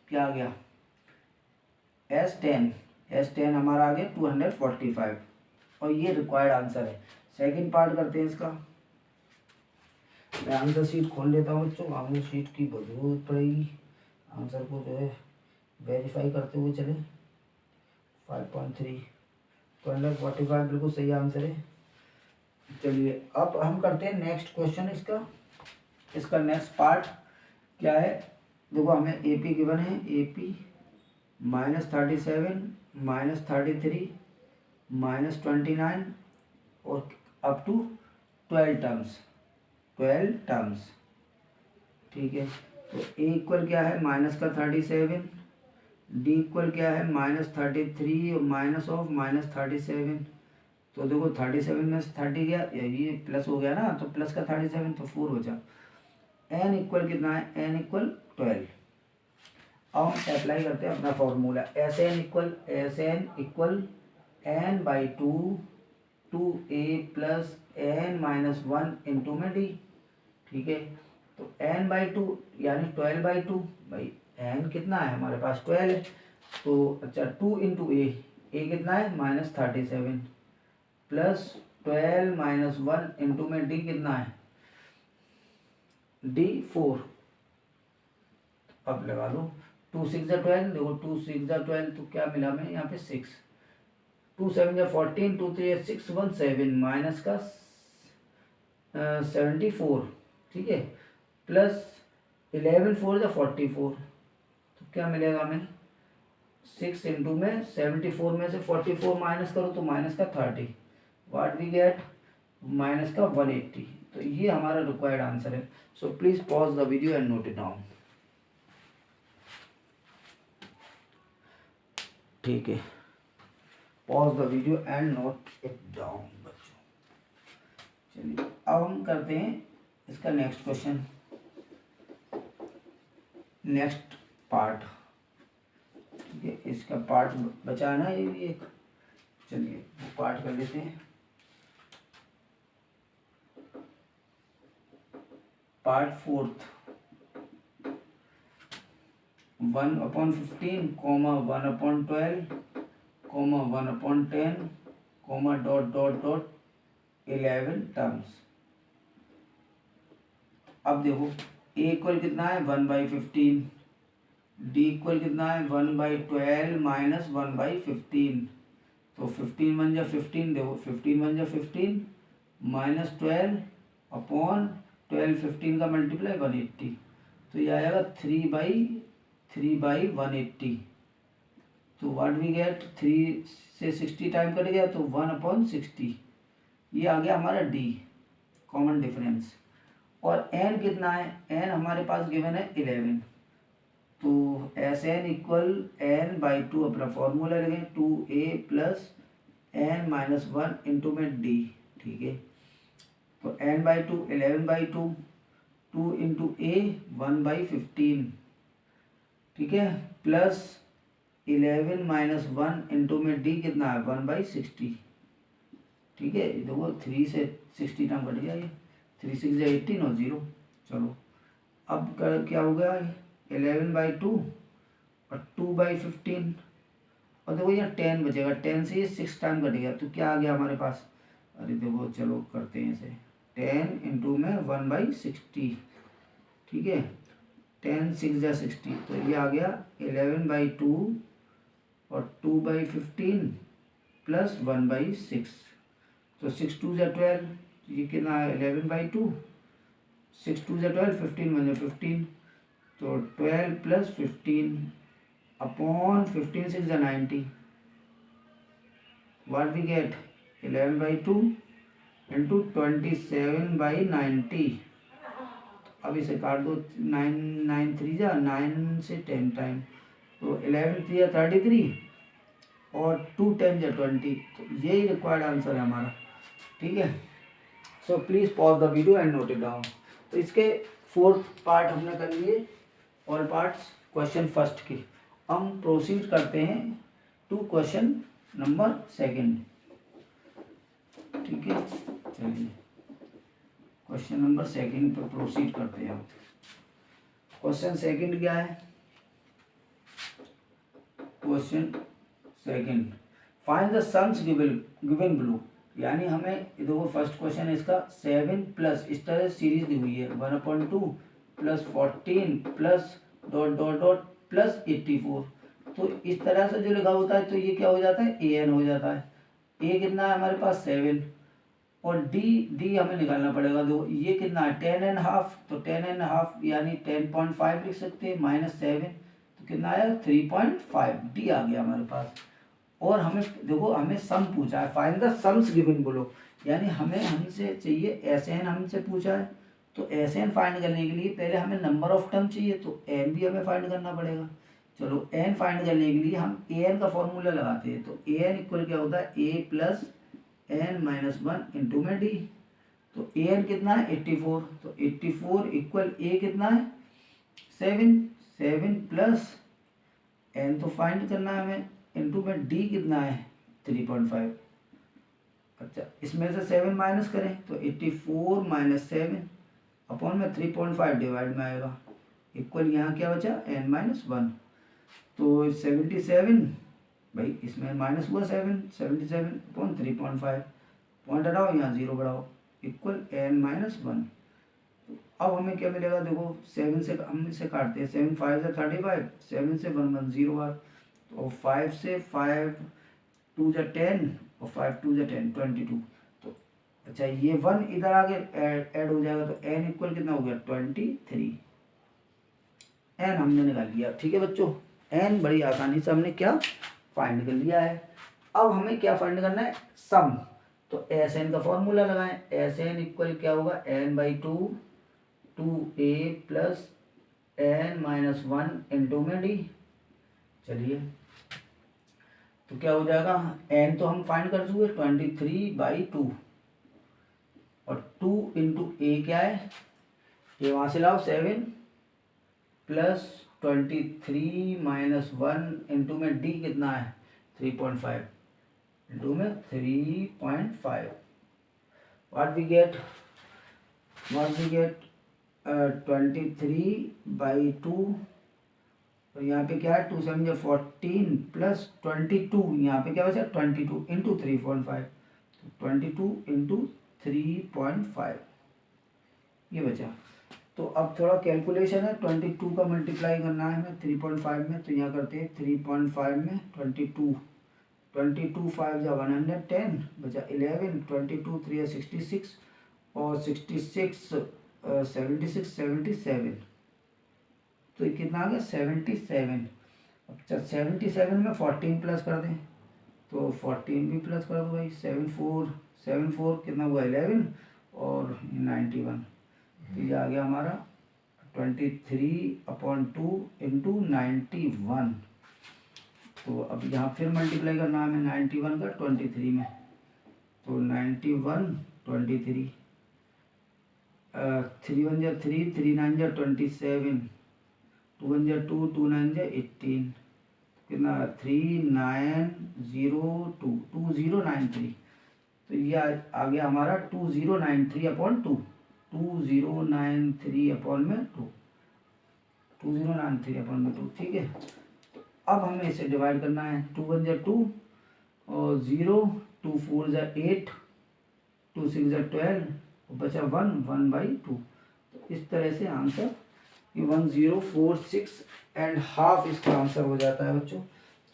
क्या आ गया, S10 हमारा आ गया 245 और ये रिक्वायर्ड आंसर है। सेकंड पार्ट करते हैं इसका। मैं आंसर शीट खोल लेता हूँ बच्चों, आंसर शीट की जरूरत पड़ेगी, आंसर को जो है वेरीफाई करते हुए चले। 5.3 245 बिल्कुल सही आंसर है। चलिए अब हम करते हैं नेक्स्ट क्वेश्चन। इसका नेक्स्ट पार्ट क्या है, देखो हमें AP गिवन है, AP -37 -33 -29 और अप टू 12 टर्म्स। ठीक है, तो A इक्वल क्या है, माइनस का 37, D इक्वल क्या है, -33 और माइनस ऑफ -37। तो देखो 37 में से 30 गया, ये प्लस हो गया ना, तो प्लस का 37 तो 4 बचा। N इक्वल कितना है, N इक्वल 12। अब हम अप्लाई करते हैं अपना formula, SN equal N/2 2A plus N-1 into में D। ठीक है, तो N/2 यानी 12/2, भाई N कितना है हमारे पास 12 है, तो अच्छा 2 इंटू A कितना है -37 प्लस 12 - 1 इंटू में D कितना है, D 4। अब लगा लो 2 6 12, देखो 2 6 12 तो क्या मिला हमें यहाँ पे 6, 2 7 14, 2 3 6 1 7 माइनस का 74। ठीक है, प्लस 11 4 44, तो क्या मिलेगा हमें 6 इंटू में 74 में से 44 माइनस करो तो माइनस का 30, व्हाट वी गेट माइनस का 180। तो ये हमारा रिक्वायर्ड आंसर है। सो please pause the video and note it down. ठीक है, pause the video and note it down बच्चों। चलिए अब हम करते हैं इसका नेक्स्ट क्वेश्चन, नेक्स्ट पार्ट। ठीक है, इसका पार्ट बचा ना ये भी एक, चलिए पार्ट कर लेते हैं। Part 4, 1/15, 1/12, 1/10, dot dot dot 11 terms. अब देखो A इक्वल कितना है 1/15, D इक्वल कितना है 1/12 माइनस 1/15, तो 15 1 जा 15, देखो 15 1 जा 15 माइनस 12 अपॉन 12, 15 का मल्टीप्लाई 180, तो ये आएगा 3/180। तो व्हाट वी गेट, 3 से 60 टाइम कट गया तो 1/60, ये आ गया हमारा D कॉमन डिफरेंस। और N कितना है, N हमारे पास गिवन है 11, तो SN इक्वल N/2 अपना फॉर्मूला लगे 2A प्लस N-1 इंटू में D। ठीक है, तो N/2 11/2, 2 इंटू A 1/15। ठीक है, प्लस 11 - 1 इंटू में D कितना है 1/60। ठीक है, देखो 3 से 60 टाइम कट गया, ये 3 6 या 18 और 0। चलो अब क्या हो गया, 11/2 और 2/15, और देखो यहाँ 10 बचेगा, 10 से ये 6 टाइम कट गया, तो क्या आ गया हमारे पास, अरे देखो चलो करते हैं इसे, 10 इंटू में 1/60। ठीक है, 10 6 या 60, तो ये आ गया 11/2 और 2/15 प्लस 1/6, तो 6 2 या 12, ये कितना है 11/2, 6 2 या 12, 15 1 या 15, तो 12 प्लस 15 अपॉन 15 6 या 90, व्हाट वी गेट 11/2 इंटू 27/90। अब इसे काट दो, 9 9 3 या 9 से 10 टाइम, तो 11 3 या 33 और 2 10 या 20, तो यही रिक्वायर्ड आंसर है हमारा। ठीक है, so please pause the video and note it down. तो इसके 4th पार्ट हमने कर लिए, ऑल पार्ट्स क्वेश्चन फर्स्ट के। हम प्रोसीड करते हैं टू क्वेश्चन नंबर 2। ठीक है, चलिए क्वेश्चन नंबर 2 पर प्रोसीड करते हैं हम। क्वेश्चन सेकंड क्या है? Question second, find the sums given below. यानी हमें देखो फर्स्ट क्वेश्चन है इसका 7 प्लस, इस तरह सीरीज दी हुई है 1/2 plus 14 plus dot dot dot plus 84। तो इस तरह से जो लिखा होता है तो ये क्या हो जाता है, ए एन हो जाता है। ए कितना है हमारे पास 7, और डी हमें निकालना पड़ेगा। देखो ये कितना है 10.5, तो 10.5 यानी 10.5 लिख सकते हैं, -7 तो कितना आया 3.5, डी आ गया हमारे पास। और हमें देखो हमें सम पूछा है, find the sums given below, यानी हमें हमसे चाहिए एस एन, हमसे पूछा है तो एस एन फाइंड करने के लिए पहले हमें नंबर ऑफ टर्म चाहिए, तो एन भी हमें फाइंड करना पड़ेगा। चलो एन फाइंड करने के लिए हम ए एन का फॉर्मूला लगाते हैं, तो ए एन इक्वल क्या होता है, a plus n minus 1 into में डी। तो ए एन कितना है 84, तो 84 इक्वल ए कितना है 7 प्लस एन तो फाइंड करना है हमें, इंटू में डी कितना है 3.5। अच्छा इसमें से 7 माइनस करें तो 84 माइनस 7 अपॉन में 3.5 डिवाइड में आएगा, इक्वल यहाँ क्या बचा n-1। तो 77 भाई इसमें माइनस हुआ 77 अपॉन 3.5, पॉइंट हटाओ यहाँ 0 बढ़ाओ, इक्वल n-1। अब हमें क्या मिलेगा, देखो 7 से हम इसे काटते हैं, 7 5 से 35, 7 से 1 1 0 बार, तो 5 से 5 2 जा 10 और 5 2 जा 10 22। तो अच्छा ये 1 इधर आगे ऐड हो जाएगा, तो n इक्वल कितना हो गया 23। n हमने निकाल लिया। ठीक है बच्चों, n बड़ी आसानी से हमने क्या फाइंड कर लिया है। अब हमें क्या फाइंड करना है, सम। तो एस एन का फॉर्मूला लगाएं, एस एन इक्वल क्या होगा n/2 2a plus n-1 into में डी। चलिए तो क्या हो जाएगा, n तो हम फाइंड कर चुके 23/2, और 2 इंटू ए क्या है, ये वहाँ से लाओ 7 प्लस 23 माइनस 1 इंटू में डी कितना है 3.5 इंटू में 3.5। व्हाट वी गेट 23/2, तो यहाँ पे क्या है 2 7 जा 14 प्लस 22, यहाँ पे क्या बचा 22 इंटू 3.5, तो 22 इंटू 3.5 ये बचा। तो अब थोड़ा कैलकुलेशन है, 22 का मल्टीप्लाई करना है हमें 3.5 में, तो यहाँ करते हैं 3.5 में 22 5 जा 110 बचा 11, 22 3 66 और 66 77, तो ये कितना आ गया 77। अच्छा 77 में 14 प्लस कर दें, तो 14 भी प्लस कर दो भाई, 7 4 कितना हुआ 11 और 91, तो ये आ गया हमारा 23/2 इंटू 91। तो अब यहाँ फिर मल्टीप्लाई करना है हमें 91 का 23 में, तो 91 23 3 1 जा 3 3 9 जा 27 2 1 जा 2 2 9 जा 18, कितना 3902 2093, तो ये आ गया हमारा 2093/2 2093/2 2093/2। ठीक है, तो अब हमें इसे डिवाइड करना है, 2 1 जा 2 और 0 2 4 जा 8 2 6 जा 12 और बचा 1/2। तो इस तरह से आंसर 1046.5 इसका आंसर हो जाता है बच्चों।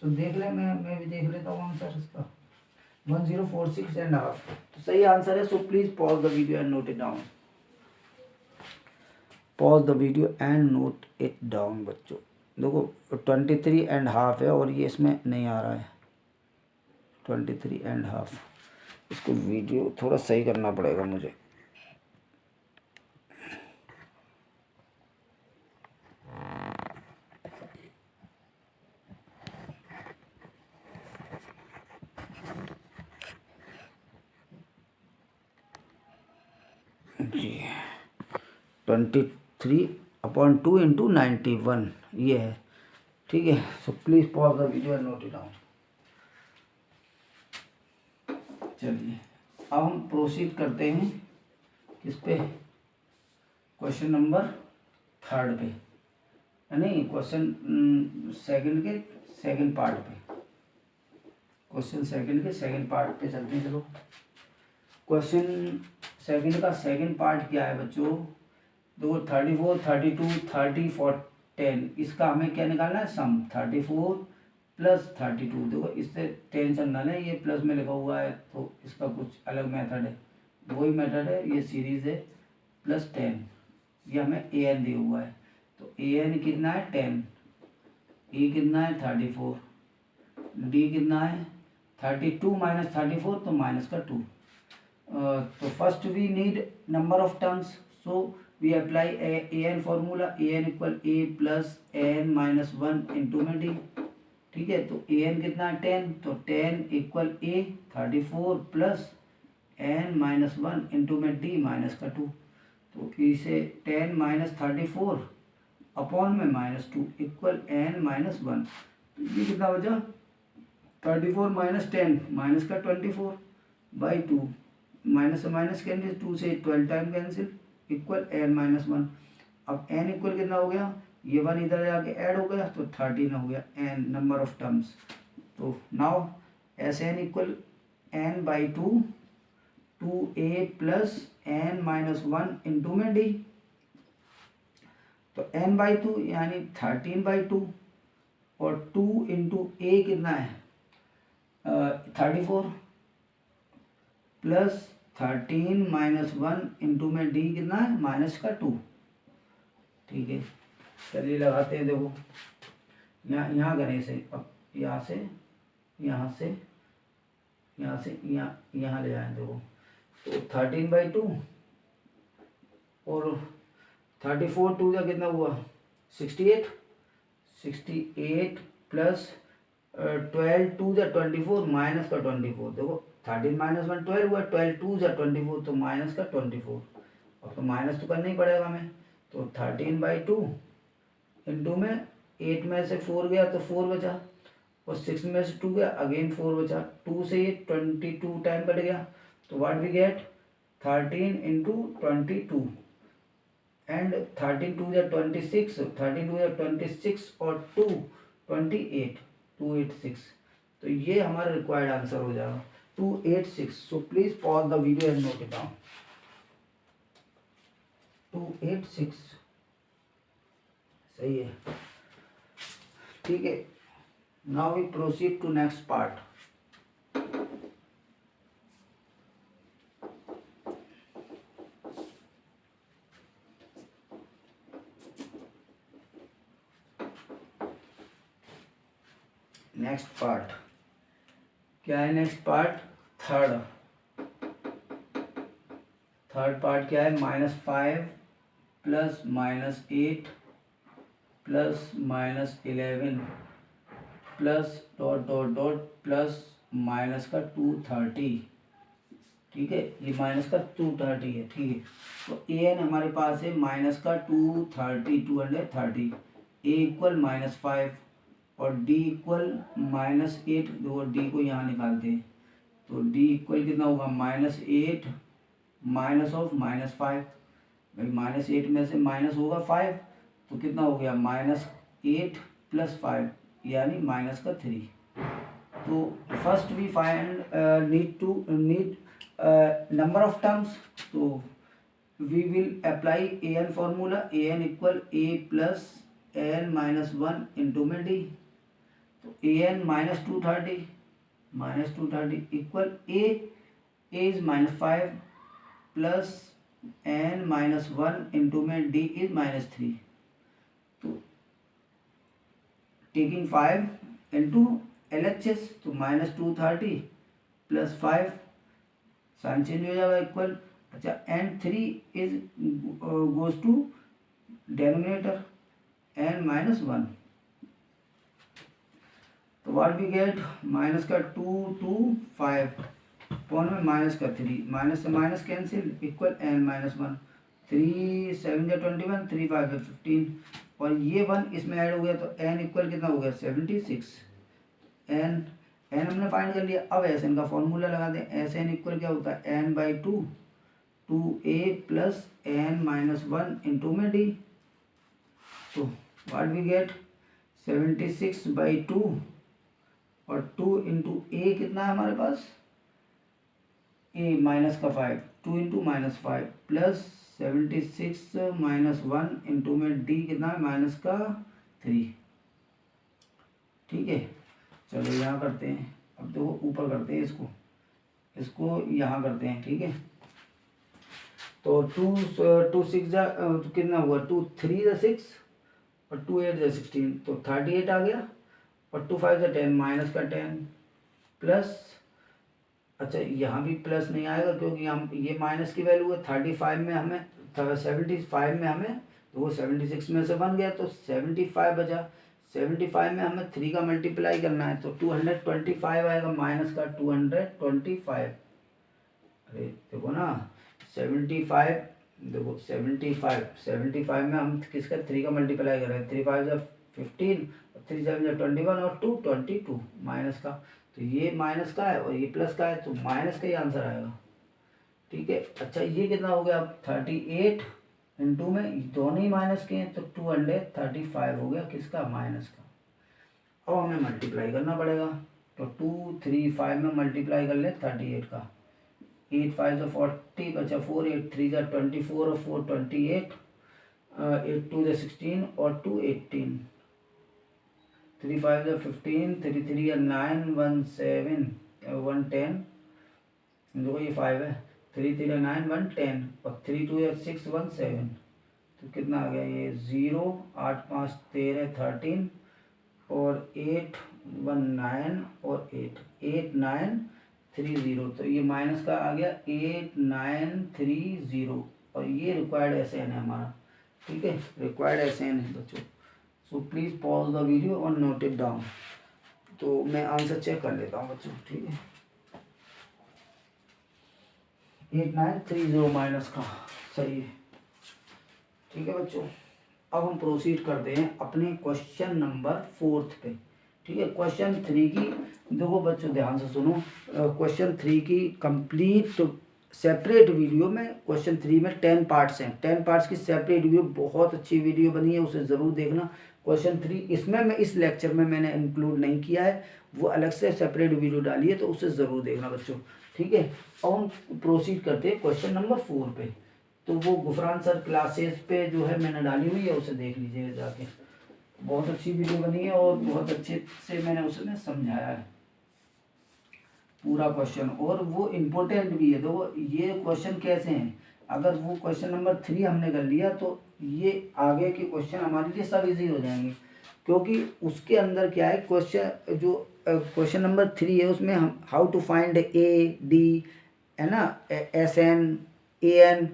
तो देख लें, मैं भी देख लेता हूँ आंसर इसका 1046.5, तो सही आंसर है। सो please pause the video and note it down, pause the video and note it down बच्चों। देखो 23.5 है और ये इसमें नहीं आ रहा है 23.5, इसको वीडियो थोड़ा सही करना पड़ेगा मुझे। जी 23/2 इंटू 91 ये है। ठीक है, सो please pause the video and note it down. चलिए अब हम प्रोसीड करते हैं किस पे, क्वेश्चन नंबर 3 पे। नहीं, क्वेश्चन सेकंड के सेकंड पार्ट पे, क्वेश्चन सेकंड के सेकंड पार्ट पे चलते हैं। चलो, क्वेश्चन सेकंड का सेकंड पार्ट क्या है बच्चों? देखो 34, 32, 30, 40, 10, इसका हमें क्या निकालना है? सम। 34 प्लस 32, देखो इससे टेंशन ना लें, ये प्लस में लिखा हुआ है तो इसका कुछ अलग मेथड है, वही मेथड है, ये सीरीज है। प्लस 10, ये हमें ए एन दिया हुआ है, तो ए एन कितना है? 10, ई कितना है? 34, डी कितना है? 32 माइनस 34, तो माइनस का 2। तो first we need number of terms, so we apply a n formula, a n equal a plus n minus 1 into में डी। ठीक है, तो ए एन कितना है? 10, तो 10 इक्वल ए 34 प्लस एन माइनस 1 इंटू में डी माइनस का 2। तो इसे 10 माइनस 34 अपॉन में माइनस 2 इक्वल एन माइनस 1। तो ये कितना बचा? 34 माइनस 10 माइनस का 24 बाई 2, माइनस से माइनस कैंसिल, 2 से 12 time cancel, equal n minus 1। अब एन इक्वल कितना हो गया? ये 1 इधर जाके ऐड हो गया तो 13 हो गया एन नंबर ऑफ टर्म्स। तो now S n equal n by 2, 2a plus n minus 1 into में डी। तो n बाई 2 यानी 13 बाई 2, और 2 इंटू ए कितना है? 34 प्लस 13 माइनस 1 इंटू में डी कितना है? माइनस का 2। ठीक है, चलिए लगाते हैं। देखो यहाँ करें इसे, अब यहाँ से यहाँ से यहाँ से यहाँ ले जाएं। देखो तो 13 बाई 2 और 34 2 का कितना हुआ? 68, 68 प्लस 12 2 जा 24 माइनस का 24। देखो 13 माइनस 1 12 हुआ, 12 2 जा 24 तो माइनस का 24। अब तो माइनस तो करना ही पड़ेगा हमें, तो 13 बाई 2 इंटू में 8 में से 4 गया तो 4 बचा, और 6 में से 2 गया अगेन 4 बचा, 2 से ये 22 टाइम कट गया, तो what we get? 13 into 22 and 13 2 या 26, 13 2 या 26 और 2 28, 286। तो ये हमारा रिक्वायर्ड आंसर हो जाएगा 286। So please pause the video and note it down. 286 सही है। ठीक है, now we proceed to next part. Next part क्या है? नेक्स्ट पार्ट थर्ड पार्ट क्या है? -5 plus -8 plus -11 plus dot dot dot plus minus का 230। ठीक है, ये माइनस का 230 है। ठीक है, तो ए एन हमारे पास है माइनस का 230 ए इक्वल -5 और डी इक्वल -8। देखो डी को यहाँ निकालते हैं, तो डी इक्वल कितना होगा? -8 माइनस ऑफ -5। भाई -8 में से माइनस होगा 5, तो कितना हो गया? -8 प्लस 5 यानी माइनस का 3। तो first we find need number of terms. तो we will apply a n formula, a n equal a plus n minus 1 into में डी। तो a n -230 equal a is -5 plus n -1 into में d is -3। तो taking 5 into LHS, तो -230 plus 5 sign change हो जाएगा equal. अच्छा, and 3 is goes to denominator n-1। तो what we gate? Minus का 2 2 5 पॉन में माइनस का 3, माइनस से माइनस कैंसिल इक्वल n-1। 3 7 या 21, 3 5 या 15, और ये 1 इसमें ऐड हो गया तो n इक्वल कितना हो गया? 76। n हमने फाइंड कर लिया। अब एस एन का फॉर्मूला लगा दें। एस एन इक्वल क्या होता है? n by 2 2a plus n-1 into में डी। तो व्हाट वी गेट 76/2 और 2 इंटू ए कितना है हमारे पास, ए माइनस का 5, 2 into minus 5 plus 76 minus 1 into में डी कितना है माइनस का 3। ठीक है, चलो यहाँ करते हैं। अब देखो ऊपर करते हैं इसको यहाँ करते हैं। ठीक है, तो 2 6 कितना हुआ, 2 3 6 और 2 8 16, तो 38 आ गया और 2 5 10 माइनस का 10 प्लस, अच्छा यहाँ भी प्लस नहीं आएगा क्योंकि हम ये माइनस की वैल्यू है। 35 में हमें 75 में हमें तो वो 76 में से बन गया तो 75 बचा। 75 में हमें 3 का मल्टीप्लाई करना है तो 225 आएगा माइनस का 225। अरे देखो ना 75, देखो 75 में हम किसका 3 का मल्टीप्लाई कर रहे हैं, 3 5 15 और 3 7 21 और 2 22 माइनस का, तो ये माइनस का है और ये प्लस का है तो माइनस का ही आंसर आएगा। ठीक है, अच्छा ये कितना हो गया, अब 38 इंटू में दोनों ही माइनस के हैं तो 235 हो गया किसका, माइनस का। अब हमें मल्टीप्लाई करना पड़ेगा तो 2 3 5 में मल्टीप्लाई कर ले 38 का, 8 5 से 40 बचा 4, 8 3 जा 24 और 4 28, 8 2 जा 16 और 2 18, 3 5 जा 15, 3 3 या 9 1 7 1 10, देखो ये 5 है, 3 3 या 9 1 10 और 3 2 या 6 1 7, तो कितना आ गया ये 0 8 5 13 13 और 8 1 9 और 8 8 9 3 0, तो ये माइनस का आ गया 8 9 3 0 और ये रिक्वायर्ड एसएन है हमारा। ठीक है, रिक्वायर्ड एसएन है बच्चों। So please pause the video और नोट इट डाउन। तो मैं आंसर चेक कर लेता हूँ बच्चों। ठीक है, 8930 माइनस का सही है। ठीक है बच्चों, अब हम प्रोसीड करते हैं अपने क्वेश्चन नंबर 4 पे। ठीक है, क्वेश्चन 3 की देखो बच्चों ध्यान से सुनो, क्वेश्चन 3 की कंप्लीट सेपरेट वीडियो में, क्वेश्चन 3 में 10 पार्ट्स हैं, 10 पार्ट्स की सेपरेट वीडियो, बहुत अच्छी वीडियो बनी है, उसे ज़रूर देखना। क्वेश्चन 3 इसमें मैं इस लेक्चर में मैंने इंक्लूड नहीं किया है, वो अलग से सेपरेट वीडियो डाली है तो उसे ज़रूर देखना बच्चों। ठीक है, अब हम प्रोसीड करते हैं क्वेश्चन नंबर 4 पे। तो वो गुफरान सर क्लासेस पे जो है मैंने डाली हुई है, उसे देख लीजिएगा जाके, बहुत अच्छी वीडियो बनी है और बहुत अच्छे से मैंने उसमें समझाया है पूरा क्वेश्चन, और वो इम्पोर्टेंट भी है। तो ये क्वेश्चन कैसे हैं, अगर वो क्वेश्चन नंबर 3 हमने कर लिया तो ये आगे के क्वेश्चन हमारे लिए सब इजी हो जाएंगे, क्योंकि उसके अंदर क्या है, क्वेश्चन जो क्वेश्चन नंबर 3 है उसमें हम how to find a d है ना, एस एन ए एन,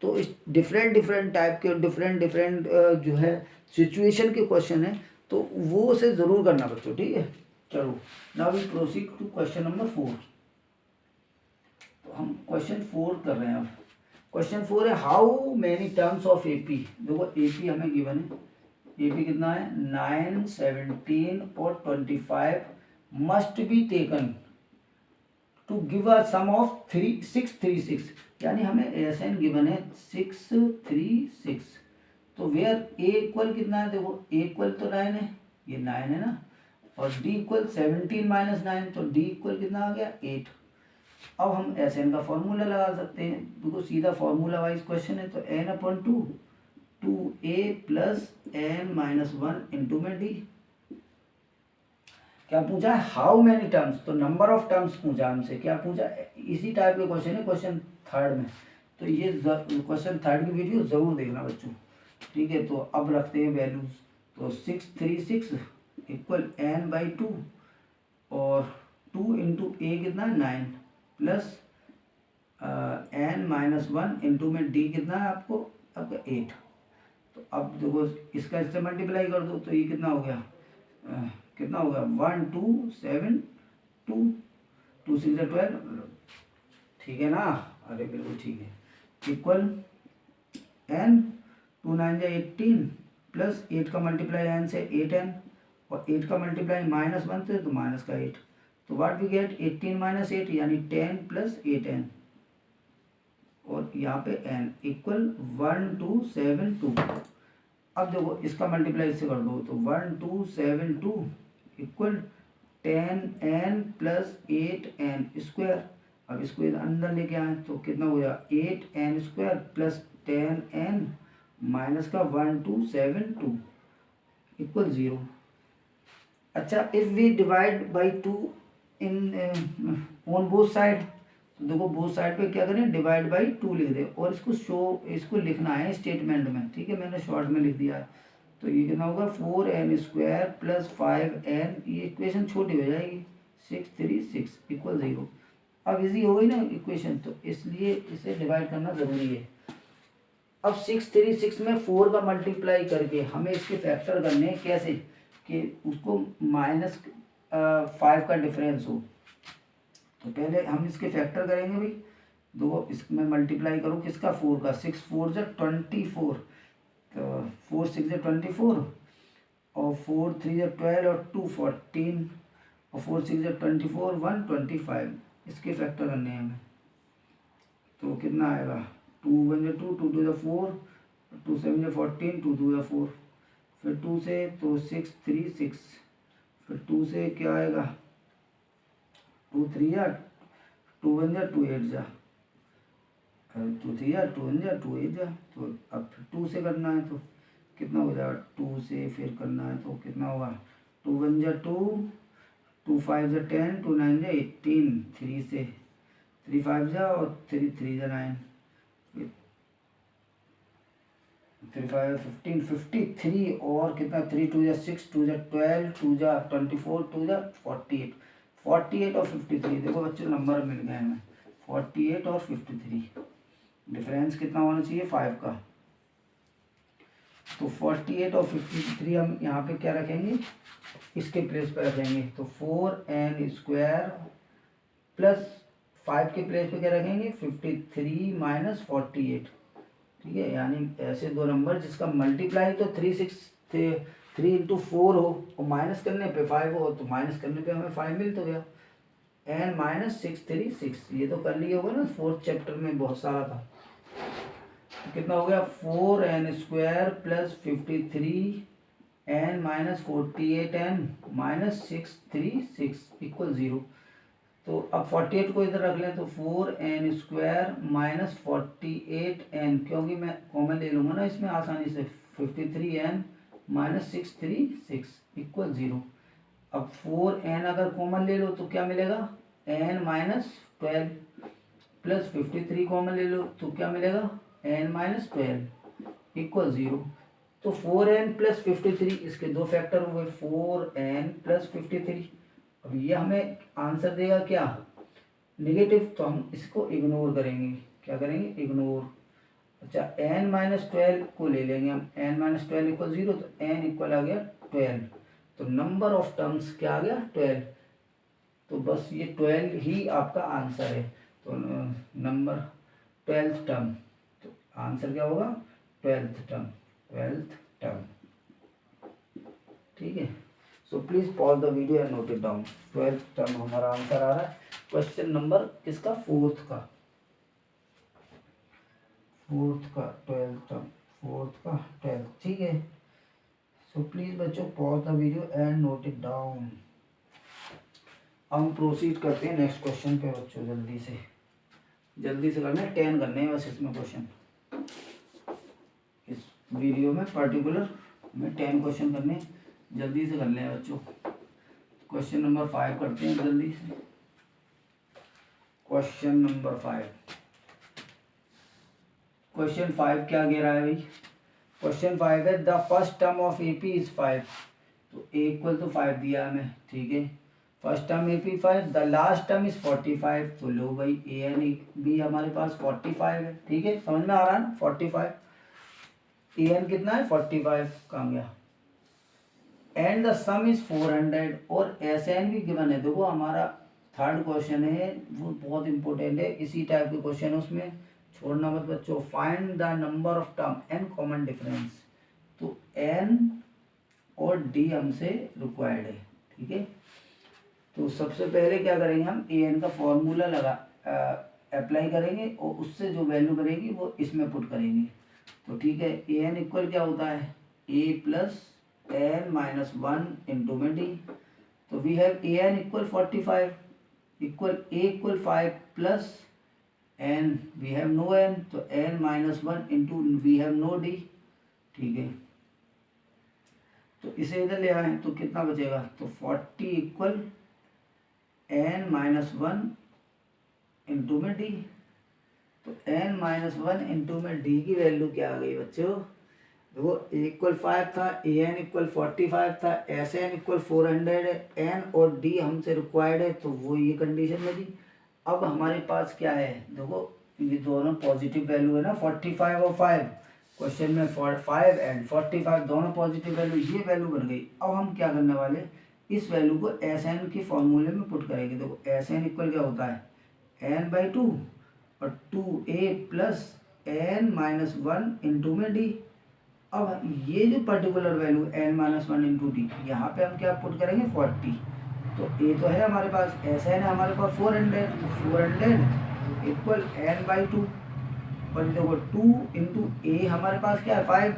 तो इस डिफरेंट टाइप के डिफरेंट जो है सिचुएशन के क्वेश्चन है, तो वो उसे ज़रूर करना बच्चों। ठीक है, चलो now we proceed to question number 4। तो हम क्वेश्चन 4 कर रहे हैं। अब क्वेश्चन 4 है how many terms of AP. देखो एपी हमें गिवन है, एपी कितना है 9 17 और 25 must be taken to give a sum of 636, यानी हमें एस एन गिवन है 636, तो वेयर ए इक्वल कितना है, देखो ए इक्वल तो 9 है, ये 9 है ना, और डी इक्वल 17 माइनस 9, तो डी इक्वल कितना आ गया 8। अब हम एस एन का फॉर्मूला लगा सकते हैं, देखो सीधा फॉर्मूला वाइज क्वेश्चन है, तो एन अपॉन 2 ए प्लस एन माइनस 1 इंटू में डी। क्या पूछा है, हाउ मैनी टर्म्स, तो नंबर ऑफ टर्म्स पूछा हमसे, क्या पूछा, इसी टाइप के क्वेश्चन है क्वेश्चन 3 में, तो ये क्वेश्चन 3 की वीडियो ज़रूर देखना बच्चों। ठीक है, तो अब रखते हैं वैल्यूज, तो 636 इक्वल एन बाई 2 और 2 इंटू ए कितना 9 प्लस एन माइनस 1 इंटू में डी कितना है आपको, आपका 8। तो अब देखो इसका इससे मल्टीप्लाई कर दो, तो ये कितना हो गया, कितना होगा 1 2 7 2 2 6 12, ठीक है ना, अरे बिल्कुल ठीक है, इक्वल एन 2 9 जा 18 प्लस 8 का मल्टीप्लाई एन से 8n और 8 का मल्टीप्लाई माइनस 1 से तो माइनस का 8, तो व्हाट वी गेट 18 माइनस 8 यानी 10 प्लस 8n और यहाँ पे n इक्वल 1 2 7 2। अब देखो इसका मल्टीप्लाई इससे कर दो तो 1272 equal 10n plus 8n square. अब इसको इधर अंदर लेके आए तो कितना हो गया 8n square plus 10n minus का 1272 इक्वल 0। अच्छा if we divide by 2 in on both side, तो देखो बोथ साइड पे क्या करें डिवाइड बाई 2 लिख दे और इसको लिखना है स्टेटमेंट में, ठीक है मैंने शॉर्ट में लिख दिया है। तो ये कितना होगा 4n स्क्वायर प्लस 5n, ये इक्वेशन छोटी हो जाएगी 636 इक्वल 0। अब इजी हो गई ना इक्वेशन, तो इसलिए इसे डिवाइड करना ज़रूरी है। अब 636 में 4 का मल्टीप्लाई करके हमें इसके फैक्टर करने हैं, कैसे कि उसको -5 का डिफरेंस हो। तो पहले हम इसके फैक्टर करेंगे भाई, दो इसमें मल्टीप्लाई करो किसका 4 का, 6 4 जा 24, तो 4 6 जा 24 और 4 3 जा 12 और 2 14 और 4 6 जा 24 1 25, इसके फैक्टर करने हैं हमें। तो कितना आएगा 2 1 जा 2 2 2 जा 4 2 7 जा 14 2 2 जा 4, फिर 2 से तो 6 3 6, फिर 2 से क्या आएगा 2 3 जा 2 1 जा 2 8 जा 2 3 जा 2 1 जा 2 8 जा। तो अब फिर 2 से करना है तो कितना हो जाएगा 2 से फिर करना है तो कितना होगा 2 1 जा 2 2 5 जा 10 2 9 जा 18, 3 से 3 5 जा और 3 3 जा 9, 3 5 15 53 और कितना 3 2 जा 6 2 जा 12 2 जा 24 2 जा 48 48 और 53, देखो बच्चों नंबर मिल गए हमें 48 और 53, डिफरेंस कितना होना चाहिए 5 का। तो 48 और 53 हम यहाँ पे क्या रखेंगे इसके प्लेस पे रखेंगे, तो 4n स्क्वायर प्लस 5 के प्लेस पे क्या रखेंगे 53 माइनस 48, ठीक है। यानी ऐसे दो नंबर जिसका मल्टीप्लाई तो 3 इंटू 4 हो और माइनस करने पे 5 हो, तो माइनस करने पे हमें 5 मिल तो गया n माइनस 636, ये तो कर लिया होगा ना 4th चैप्टर में बहुत सारा था। तो कितना हो गया 4n square plus 53n minus 48n minus 636 equal 0। तो अब 48 को इधर रख लें तो 4n स्क्वायर माइनस 48n, क्योंकि मैं कॉमन ले लूँगा ना इसमें आसानी से, 53n माइनस 636 इक्वल 0। अब 4n अगर कॉमन ले लो तो क्या मिलेगा n माइनस 12 प्लस 53 कॉमन ले लो तो क्या मिलेगा n माइनस 12 इक्वल 0। तो 4n प्लस 53 इसके दो फैक्टर हुए 4n प्लस 53। अब ये हमें आंसर देगा क्या नेगेटिव, तो हम इसको इग्नोर करेंगे, क्या करेंगे इग्नोर। अच्छा n माइनस 12 को ले लेंगे हम, n माइनस 12 इक्वल 0, तो n इक्वल आ गया 12, तो नंबर ऑफ टर्म्स क्या आ गया 12। तो बस ये 12 ही आपका आंसर है, तो नंबर 12th टर्म, तो आंसर क्या होगा 12th टर्म, ठीक है। सो please pause the video and note it down. 12th term हमारा आंसर आ रहा है। क्वेश्चन नंबर किसका 4th का 12th टर्म 12th, ठीक है। सो प्लीज बच्चों pause the video and note it down. हम प्रोसीड करते हैं नेक्स्ट क्वेश्चन पे बच्चों, जल्दी से करना है, 10 करने हैं बस इसमें क्वेश्चन, इस वीडियो में पर्टिकुलर में 10 क्वेश्चन करने, जल्दी से कर लें बच्चों। क्वेश्चन नंबर 5 करते हैं जल्दी से। क्वेश्चन नंबर 5 क्या कह रहा है भाई, क्वेश्चन 5 है the first term of AP is 5, तो A इक्वल तो 5 दिया हमें, ठीक है। First term AP 5, the last term is 45, तो लो भाई AN भी हमारे पास 45 है, ठीक है, समझ में आ रहा है ना 45, AN कितना है 45 कहाँ गया, एंड द सम इज 400 और SN भी गिवन है। देखो हमारा थर्ड क्वेश्चन है वो बहुत इंपॉर्टेंट है, इसी टाइप के क्वेश्चन उसमें छोड़ना मत बच्चों। Find the number of term and common difference, तो N और D हमसे रिक्वायर्ड है, ठीक है। तो सबसे पहले क्या करेंगे हम AN का फॉर्मूला अप्लाई करेंगे और उससे जो वैल्यू करेंगी वो इसमें पुट करेंगे। तो ठीक है AN इक्वल क्या होता है a plus n minus 1 into में डी। तो we have a n equal 45 equal a equal 5 plus n we have no n, तो n minus 1 into we have no d. ठीक है, तो इसे इधर ले आए तो कितना बचेगा, तो 40 इक्वल एन माइनस 1 इंटू में डी। तो एन माइनस 1 इंटू में डी की वैल्यू क्या आ गई बच्चों, देखो ए इक्वल 5 था, ए एन इक्वल 45 था, एस एन इक्वल 400 है, एन और डी हमसे रिक्वायर्ड है, तो वो ये कंडीशन में थी। अब हमारे पास क्या है, देखो ये दोनों पॉजिटिव वैल्यू है ना, 45 और 5, क्वेश्चन में 5 एंड 45 दोनों पॉजिटिव वैल्यू, ये वैल्यू बन गई। अब हम क्या करने वाले, इस वैल्यू को एस एन के फॉर्मूले में पुट करेंगे। देखो एस एन इक्वल क्या होता है, एन बाई 2 और 2a plus n minus 1 into में डी। अब ये जो particular value n minus 1 into d, यहाँ पे हम क्या पुट करेंगे 40। तो ए तो है हमारे पास, एस एन है हमारे पास 400, तो 400 इक्वल एन बाई 2 और देखो 2 इंटू ए हमारे पास क्या है 5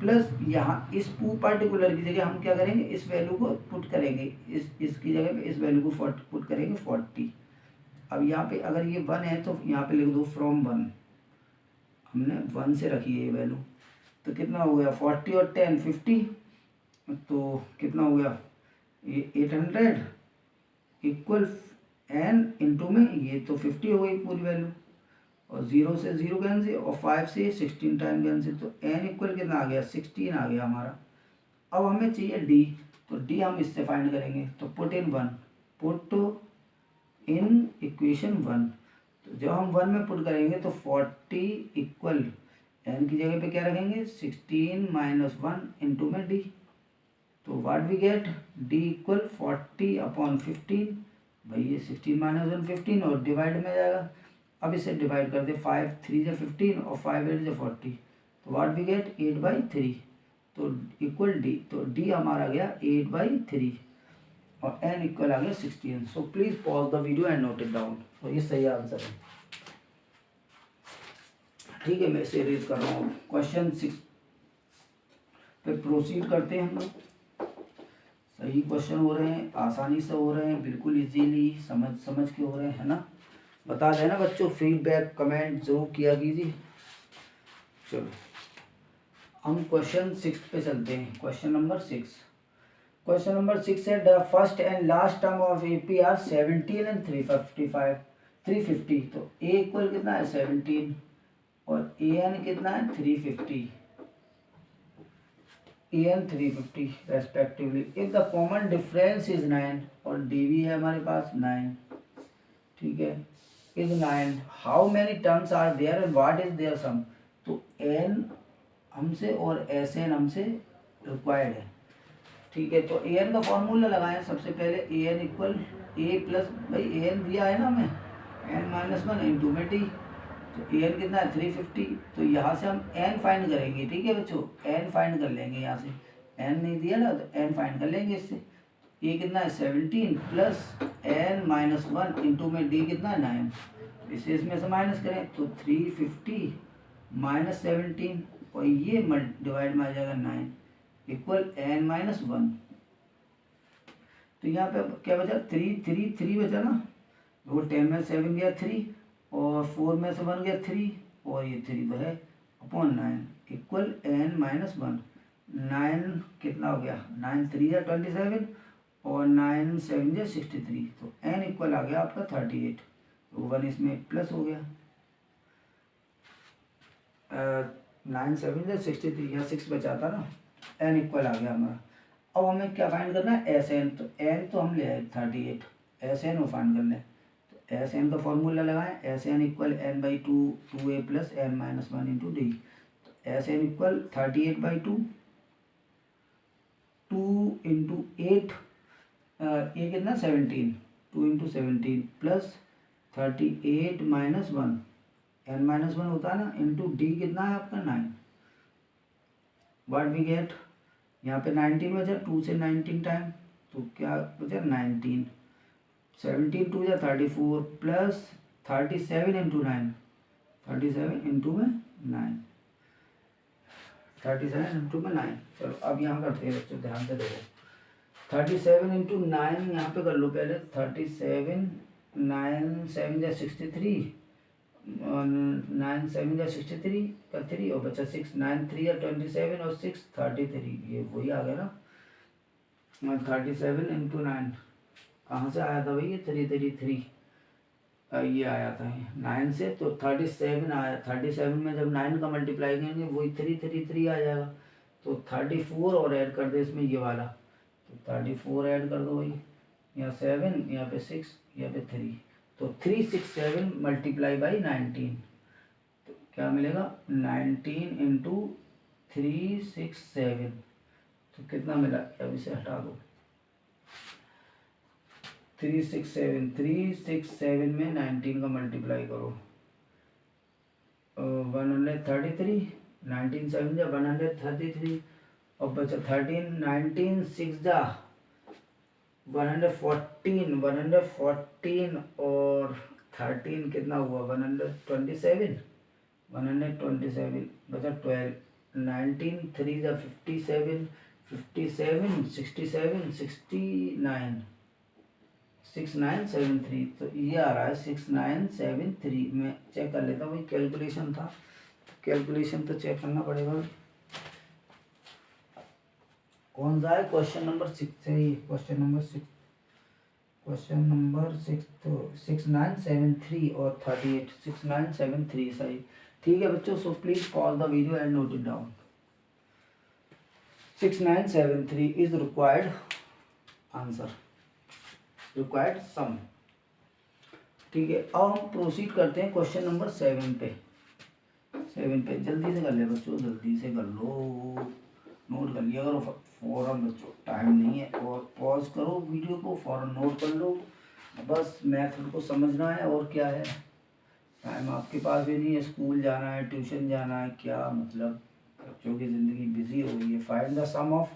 प्लस यहाँ इस पर्टिकुलर की जगह हम क्या करेंगे, इस वैल्यू को पुट करेंगे, इसकी जगह पे इस वैल्यू को पुट करेंगे 40। अब यहाँ पे अगर ये 1 है तो यहाँ पे लिख दो फ्रॉम 1, हमने 1 से रखी है ये वैल्यू। तो कितना हो गया 40 और 10 50, तो कितना हो गया ये 800 इक्वल एन इंटू में ये तो 50 हो गई पूरी वैल्यू, और 0 से 0 कैंसिल और 5 से 16 टाइम कैंसिल, तो एन इक्वल कितना आ गया 16 आ गया हमारा। अब हमें चाहिए डी, तो डी हम इससे फाइंड करेंगे, तो put in 1, put in equation 1। तो जब हम 1 में पुट करेंगे तो 40 इक्वल एन की जगह पे क्या रखेंगे 16 माइनस 1 इंटू में डी। तो what we get, d equal 40 upon 15, भाई ये 16 माइनस 1 15 और डिवाइड में जाएगा। अब इसे डिवाइड कर दे, 5 3 से 15 और 5 8 से 40, तो व्हाट वी गेट 8/3, तो इक्वल डी, तो डी हमारा गया 8/3 और एन इक्वल आ गया 16। सो please pause the video and note it down. तो ये सही आंसर है। ठीक है, मैं इसे रेज कर रहा हूँ। क्वेश्चन 6 पे प्रोसीड करते हैं हम लोग। सही क्वेश्चन हो रहे हैं, आसानी से हो रहे हैं, बिल्कुल इजीली समझ के हो रहे हैं, है ना। बता देना बच्चों, फीडबैक कमेंट जरूर किया कीजिए। चलो हम क्वेश्चन 6 पे चलते हैं। क्वेश्चन नंबर 6 है the first and last term of A P R 17 and 350। तो ए इक्वल कितना है 17 और ए एन कितना है 350, a n 350 respectively. If the common difference is 9 और डी भी है हमारे पास 9, ठीक है, is 9, how many terms are there and what is their sum. तो एन हमसे और एस एन हमसे रिक्वायर्ड है, ठीक है। तो ए एन का फॉर्मूला लगाएं सबसे पहले, ए एन इक्वल ए प्लस, भाई ए एन दिया है ना हमें, एन माइनस 1 इंटू में टी। तो ए एन कितना है 350, तो यहाँ से हम एन फाइंड करेंगे, ठीक है बच्चों, एन फाइंड कर लेंगे यहाँ से, एन नहीं दिया ना तो एन फाइंड कर लेंगे इससे। ए कितना है 17 प्लस एन माइनस 1 इंटू में डी कितना है 9, इसे इसमें से माइनस करें तो 350 माइनस 17 और ये डिवाइड में आ जाएगा 9 इक्वल एन माइनस 1। तो यहाँ पे क्या बचा 3 बचा ना, वो 10 में 7 गया 3 और 4 में से 1 गया 3 और ये 3 तो है अपॉन 9 इक्वल एन माइनस 1। 9 कितना हो गया 9 3 या 27 और 9 7 या 63, तो एन इक्वल आ गया आपका 38। तो 1 इसमें प्लस हो गया, 9 7 या 63 या 6 बचा था ना, एन इक्वल आ गया हमारा। अब हमें क्या फाइंड करना है एस एन, तो एन तो हम ले आए 38, एस एन वो फाइंड कर लें। तो एस एन का फॉर्मूला लगाएं, S n equal n by 2 plus n minus 1 into d. तो एस एन इक्वल 38/2, 2 इंटू 8, ये कितना 17, 2 into 17 plus 38 minus 1, n minus 1 होता है ना, इंटू डी कितना है आपका 9। व्हाट वी गेट, यहाँ पे 19 बचा, 2 से 19 टाइम, तो क्या बचा 19, 17 2 या 34 प्लस 37 इंटू 9, 37 इंटू में 9, 37 इंटू में 9। चलो अब यहाँ करते हैं बच्चों, ध्यान से देखो। 37 इंटू 9 यहाँ पे कर लो पहले। 37 9 7 या 63, 9 7 या 63 का 3 और बचा 6, 9 3 या 27 और 6 33, ये वही आ गया ना। 37 इंटू 9 कहाँ से आया था भाई? ये 333 ये आया था 9 से, तो 37 आया। 37 में जब 9 का मल्टीप्लाई करेंगे वही 333 आ जाएगा। तो 34 और ऐड कर दे इसमें ये वाला, तो 34 ऐड कर दो भाई। यहाँ 7, यहाँ पे 6, यहाँ पे 3, तो 367 मल्टीप्लाई बाई 19, तो क्या मिलेगा? 19 इंटू 367, तो कितना मिला? अब इसे हटा दो। 367 में 19 का मल्टीप्लाई करो, 133, 19 7 जा 133 और बचा 13, 19 6 जा 114, 114 और 13 कितना हुआ? 127, 127 बचा 12, 19 3 जा 57, 57 67 69 6973, तो ये आ रहा है 6973। मैं चेक कर लेता हूँ भाई, कैलकुलेशन था, कैलकुलेशन तो चेक करना पड़ेगा। कौन सा है? क्वेश्चन नंबर 6 है ये, क्वेश्चन नंबर 6, क्वेश्चन नंबर 6, तो 6973 और 38, 6973 सही। ठीक है बच्चों, so please pause the video and note it down. 6973 is required answer, required sum. ठीक है, अब हम प्रोसीड करते हैं क्वेश्चन नंबर 7 पे। 7 पे जल्दी से कर ले बच्चों, जल्दी से कर लो, नोट कर लिया करो फौरन बच्चों, टाइम नहीं है। और पॉज करो वीडियो को, फौरन नोट कर लो, बस मेथड को समझना है और क्या है। टाइम आपके पास भी नहीं है, स्कूल जाना है, ट्यूशन जाना है, क्या मतलब बच्चों की ज़िंदगी बिजी हो गई है। Find the sum of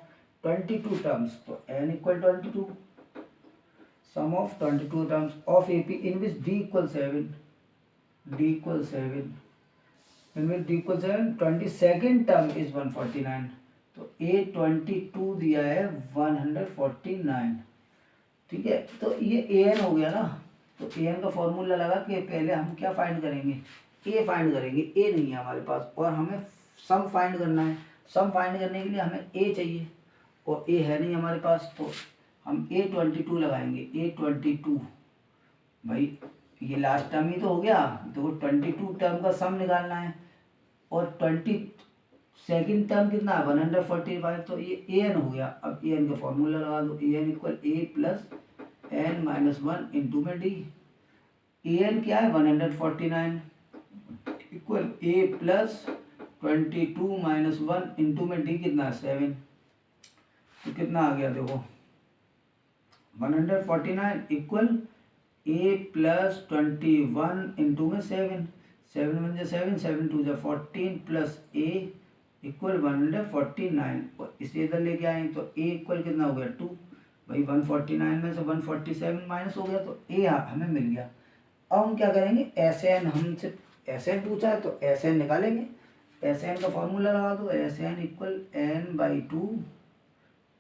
22 terms, तो n equal 22, sum of 22 terms of AP in which D equals 7, D equals 7, in which D equals 7, 22nd term is 149, तो A 22 दिया है 149। ठीक है, तो ये AN हो गया ना। तो AN का फॉर्मूला लगा कि पहले हम क्या फाइंड करेंगे? A फाइंड करेंगे। A नहीं है हमारे पास और हमें सम फाइंड करना है। सम फाइंड करने के लिए हमें A चाहिए और A है नहीं हमारे पास, तो हम A22 लगाएंगे। A22 भाई ये लास्ट टर्म ही तो हो गया, तो 22 टर्म का सम निकालना है और 22nd टर्म कितना है? 145, तो ये AN हो गया। अब AN का फॉर्मूला लगा दो, AN equal A plus N minus 1 into में D। AN क्या है? 149 equal A plus 22 minus 1 into में D कितना है? 7, तो कितना आ गया देखो, 149 इक्वल A प्लस 21 इंटू में 7, 7 1 जा 7, 7 2 जा 14 प्लस A इक्वल 149, और इसे इधर लेके आए तो A इक्वल कितना हो गया? 2। भाई 149 में से 147 माइनस हो गया, तो A हमें मिल गया। अब हम क्या करेंगे? SN, हमसे SN पूछा है तो SN निकालेंगे। SN का फॉर्मूला लगा दो, SN equal n/2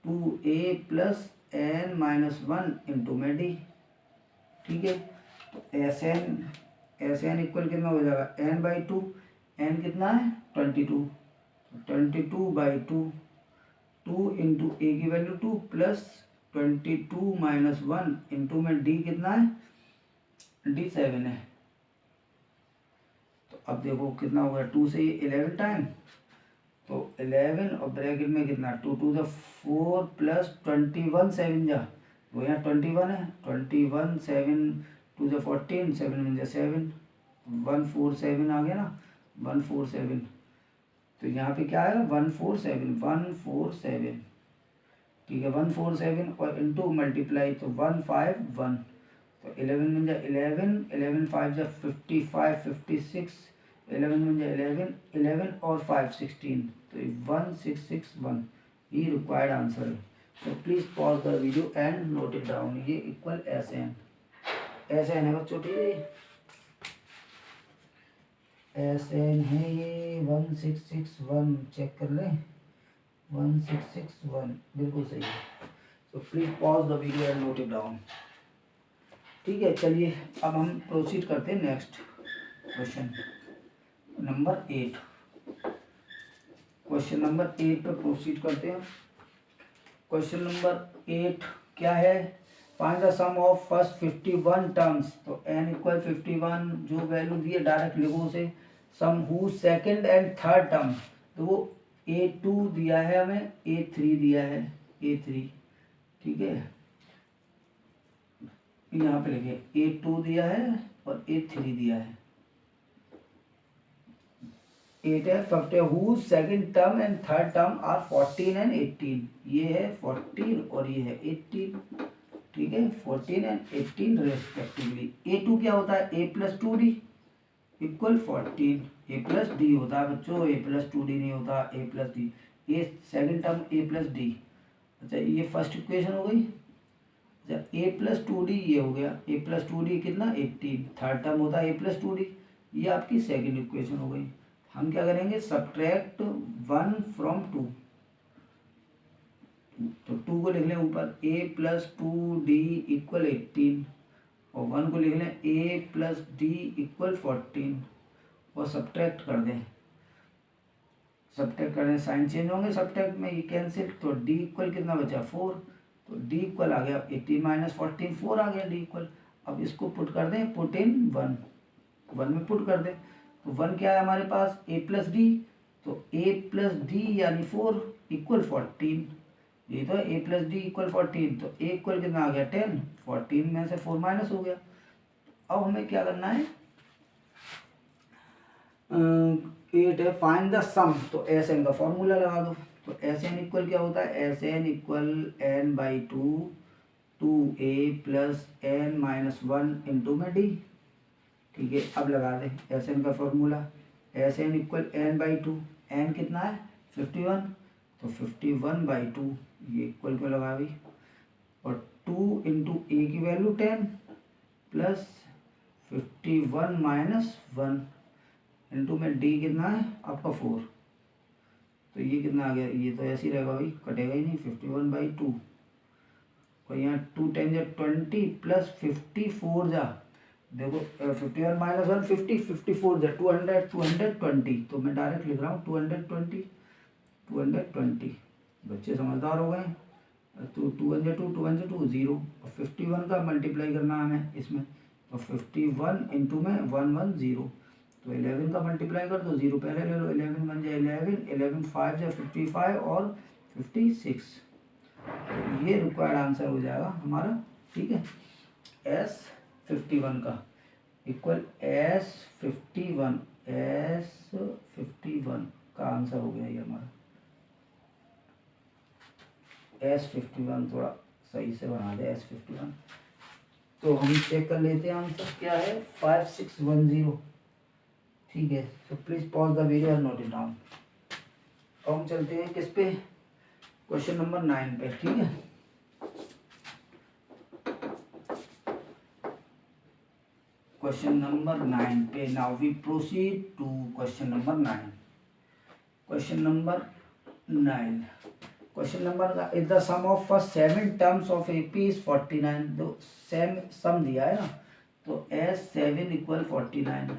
2A plus N minus 1 into में D। ठीक है, तो SN इक्वल कितना हो जाएगा? n/2, n कितना है? 22, 22/2, 2 इंटू A की वैल्यू 2 प्लस 22 माइनस 1 इंटू में D कितना है? D 7 है। तो अब देखो कितना हो गया, 2 से 11 टाइम, तो 11 और ब्रैकेट में कितना? 2 2 जा 4 प्लस 21 7 जा, वो यहाँ 21 है, 21 7 2 जा 14, 7 1 जा 7, 147 आ गया ना, 147। तो यहाँ पे क्या आएगा? 147, 147। ठीक है, 147 और इंटू मल्टीप्लाई तो 151, तो 11 1 जा 11, 11 5 जा 55 56, 11 1 जा 11, 11 और 5 16, तो 1661 ये रिक्वायर्ड आंसर है। तो please pause the video and note it down. ये इक्वल SN, SN है बच्चों, ठीक है, SN है ये 1661 चेक कर लें, 1661 बिल्कुल सही है। तो please pause the video and note it down. ठीक है, चलिए अब हम प्रोसीड करते हैं next question number 8। Question number 8 पर प्रोसीड करते हैं। क्वेश्चन नंबर 8 क्या है? Find the sum of first 51 terms. तो n इक्वल 51 जो वैल्यू दी है डायरेक्ट लिखो उसे। Sum who second and third term, तो वो a2 दिया है हमें, a3 दिया है, a3 ठीक है, यहाँ पे लिखे a2 दिया है और a3 दिया है। 8 है फर्स्ट है who second term and third term are 14 and 18। ये है 14 और ये है 18, ठीक है, 14 एंड 18 रेस्पेक्टिवली। a2 क्या होता है? a plus 2d equal 14। a plus D होता है बच्चों, a प्लस 2d नहीं होता, a प्लस डी। ये second term a plus D. अच्छा ये फर्स्ट इक्वेशन हो गई। अच्छा a प्लस 2d ये हो गया, a प्लस 2d कितना 18। थर्ड टर्म होता है a प्लस 2d, ये आपकी सेकंड इक्वेशन हो गई। हम क्या करेंगे? Subtract 1 from 2। तो 2 को लिख लें ऊपर, a प्लस 2d इक्वल 18 और 1 को लिख लें a प्लस d इक्वल 14 और सब्ट्रैक्ट कर दें। सब्ट्रैक्ट करें साइन चेंज होंगे सब्ट्रैक्ट में, ये कैंसिल। तो d इक्वल कितना बचा? 4। तो d इक्वल आ गया 18 माइनस 14, 4 आ गया d इक्वल। अब इसको पुट कर दें, पुट इन 1 में पुट कर दें। तो 1 क्या है हमारे पास? a plus D. तो a प्लस डी यानी 4 इक्वल 14। ये तो a प्लस डी इक्वल 14। तो a इक्वल कितना आ गया? 10। 14 में से 4 माइनस हो गया। अब हमें क्या करना है? 8 है फाइंड द सम। तो एस एन का फॉर्मूला लगा दो। तो एस एन इक्वल क्या होता है? S n equal n by 2 a plus n minus 1 into में डी। ठीक है, अब लगा दें एस एन का formula. S n equal n by 2, n कितना है? 51। तो 51 बाई 2 ये इक्वल को लगा दी, और 2 इंटू ए की वैल्यू 10 प्लस 51 माइनस 1 इंटू में डी कितना है आपका 4। तो ये कितना आ गया? ये तो ऐसे ही रहेगा भाई, कटेगा ही नहीं। 51 बाई 2 और यहाँ 2 10 जा 20 प्लस 54 जा, देखो 51 माइनस 1 50, 54 जा 200, 220। तो मैं डायरेक्ट लिख रहा हूँ 220। बच्चे समझदार हो गए। तो 2 1 जा 2, 2 1 जा 2, 0। और 51 का मल्टीप्लाई करना है हमें इसमें। तो 51 इंटू में 1 1 0। तो 11 का मल्टीप्लाई कर दो, 0 पहले ले लो। 11 1 जा 11, 11 5 जा 55 और 56। तो ये रिक्वायर्ड आंसर हो जाएगा हमारा। ठीक है, S51 का इक्वल S51 का आंसर हो गया ये हमारा। S51 थोड़ा सही से बना दे S51। तो हम चेक कर लेते हैं आंसर क्या है, 5610। ठीक है, तो please pause the video and note it down. अब हम चलते हैं किस पे? क्वेश्चन नंबर 9 पे। ठीक है, क्वेश्चन नंबर 9 पे। Now we proceed to question number 9। Question number 9, question number is the sum of first 7 terms of AP is 49। तो सेम सम दिया है ना, तो S7 इक्वल 49।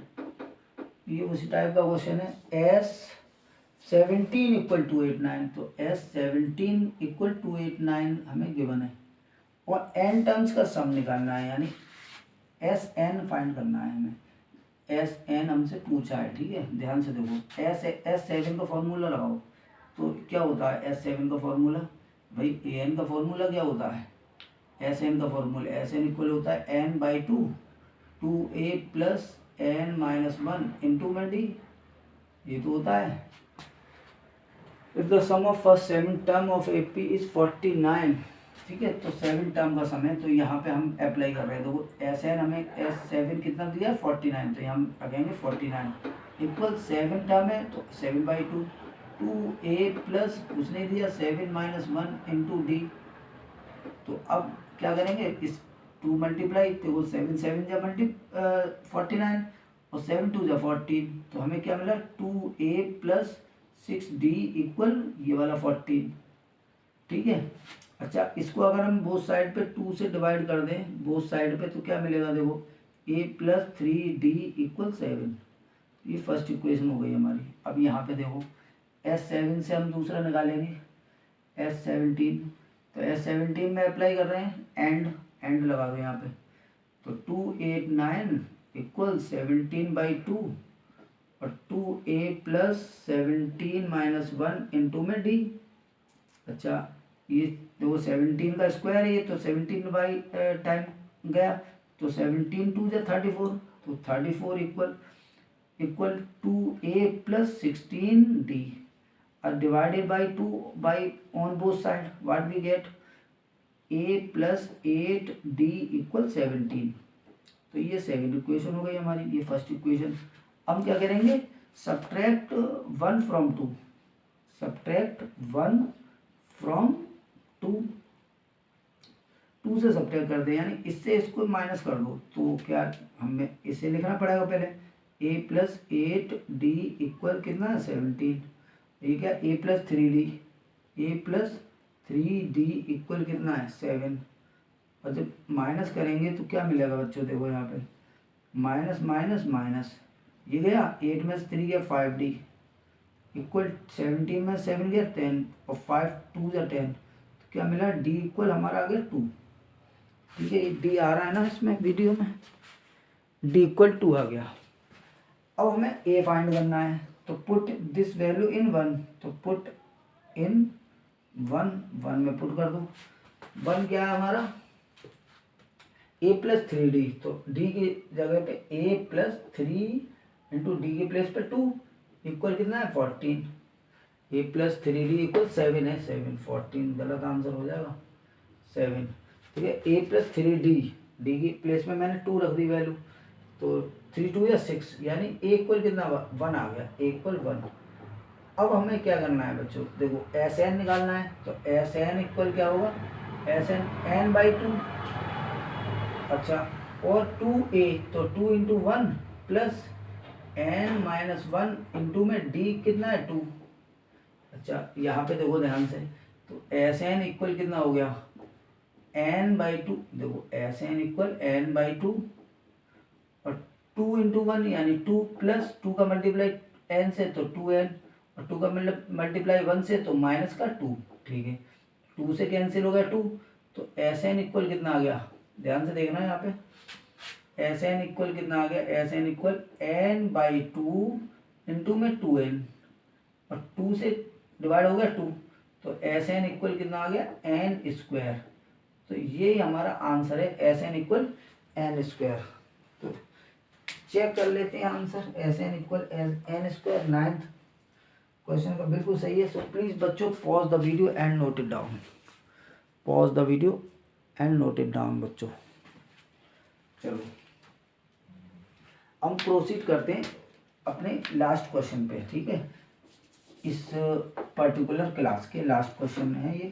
ये उसी टाइप का क्वेश्चन है। S17 equal 289। तो S17 इक्वल 289 हमें गिवन है, और n टर्म्स का सम निकालना है, यानी SN फाइंड करना है हमें। SN हमसे पूछा है। ठीक है, ध्यान से देखो। S7 का फॉर्मूला लगाओ। तो क्या होता है S7 का फॉर्मूला? भाई AN का फॉर्मूला क्या होता है? SN का फॉर्मूला SN इक्वल होता है n by 2, 2a plus n minus 1 into में डी। ये तो होता है। If the sum of first 7 term of AP is 49। ठीक है, तो 7 टर्म का सम है, तो यहाँ पे हम अप्लाई कर रहे हैं। देखो SN हमें S7 कितना दिया है? 49। तो यहाँ हम रखेंगे 49 इक्वल 7 टर्म है, तो 7 बाई 2, 2a प्लस उसने दिया 7 माइनस 1 इंटू डी। तो अब क्या करेंगे? इस 2 मल्टीप्लाई, तो वो 7 7 जा 49, और 7 2 जा 14, तो हमें क्या मिला 2a प्लस 6d इक्वल ये वाला 14। ठीक है। अच्छा, इसको अगर हम बोथ साइड पे 2 से डिवाइड कर दें बोथ साइड पे, तो क्या मिलेगा देखो a प्लस 3d इक्वल 7। ये फर्स्ट इक्वेशन हो गई हमारी। अब यहाँ पे देखो S7 से हम दूसरा निकालेंगे S17, तो S17 में अप्लाई कर रहे हैं, एंड लगा दो यहाँ पे, तो 289 इक्वल 17/2 और 2a प्लस 17 माइनस 1 इंटू में d। अच्छा, ये देखो 17 का स्क्वायर है ये, तो 17 बाई टाइम गया, तो 17 2 जा 34, तो 34 equal 2a plus 16d divided by 2 by on both side, what we get a plus 8d equal 17। तो ये सेकंड इक्वेशन हो गई हमारी, ये फर्स्ट इक्वेशन। हम क्या करेंगे, सब्ट्रैक्ट 1 फ्रॉम 2, सब्ट्रैक्ट 1 फ्रॉम 2 से सब्ट्रैक्ट कर दे, यानी इससे इसको माइनस कर दो, तो क्या हमें इसे लिखना पड़ेगा पहले a प्लस 8d इक्वल कितना है 17, ठीक है, a plus 3d, a plus 3d equal कितना है 7। और जब माइनस करेंगे तो क्या मिलेगा बच्चों, देखो यहाँ पे माइनस माइनस माइनस, ये गया 8 में से 3 गया 5d इक्वल 17 में 7 गया 10 और 5 2 या 10, तो क्या मिला d इक्वल हमारा आ गया 2। ठीक है, ये d आ रहा है ना इसमें वीडियो में, d इक्वल 2 आ गया। अब हमें a फाइंड करना है, तो पुट दिस वैल्यू इन 1, तो पुट इन 1 में पुट कर दो। 1 क्या है हमारा a प्लस 3d, तो d की जगह पे a प्लस 3 इंटू डी के प्लेस पे 2 इक्वल कितना है 14। a प्लस 3d इक्वल 7 है, 7 14 गलत आंसर हो जाएगा 7। ठीक है, a प्लस 3d, डी की प्लेस में मैंने 2 रख दी वैल्यू, तो 3 2 या 6, यानी a इक्वल कितना 1 आ गया, a इक्वल 1। अब हमें क्या करना है बच्चों, देखो Sn निकालना है, तो Sn इक्वल क्या होगा Sn n/2। अच्छा, और 2a, तो 2 into 1 plus n minus 1 into में d कितना है 2। अच्छा, यहाँ पे देखो ध्यान से, तो Sn इक्वल कितना हो गया n/2, देखो Sn इक्वल n/2 और 2 इंटू 1 यानी 2 प्लस 2 का मल्टीप्लाई n से तो 2n और 2 का मल्टीप्लाई 1 से तो माइनस का 2। ठीक है, 2 से कैंसिल हो गया 2, तो Sn इक्वल कितना आ गया, ध्यान से देखना यहाँ पे Sn इक्वल कितना आ गया, Sn इक्वल n/2 इंटू में 2n और 2 से डिवाइड हो गया 2, तो Sn इक्वल कितना आ गया n²। तो ये हमारा आंसर है Sn इक्वल n²। तो चेक कर लेते हैं answer, Sn equal n², 9th question का बिल्कुल सही है। सो प्लीज़ बच्चों pause the video and note it down, pause the video and note it down बच्चों। चलो हम प्रोसीड करते हैं अपने लास्ट क्वेश्चन पे। ठीक है, इस पर्टिकुलर क्लास के लास्ट क्वेश्चन है ये,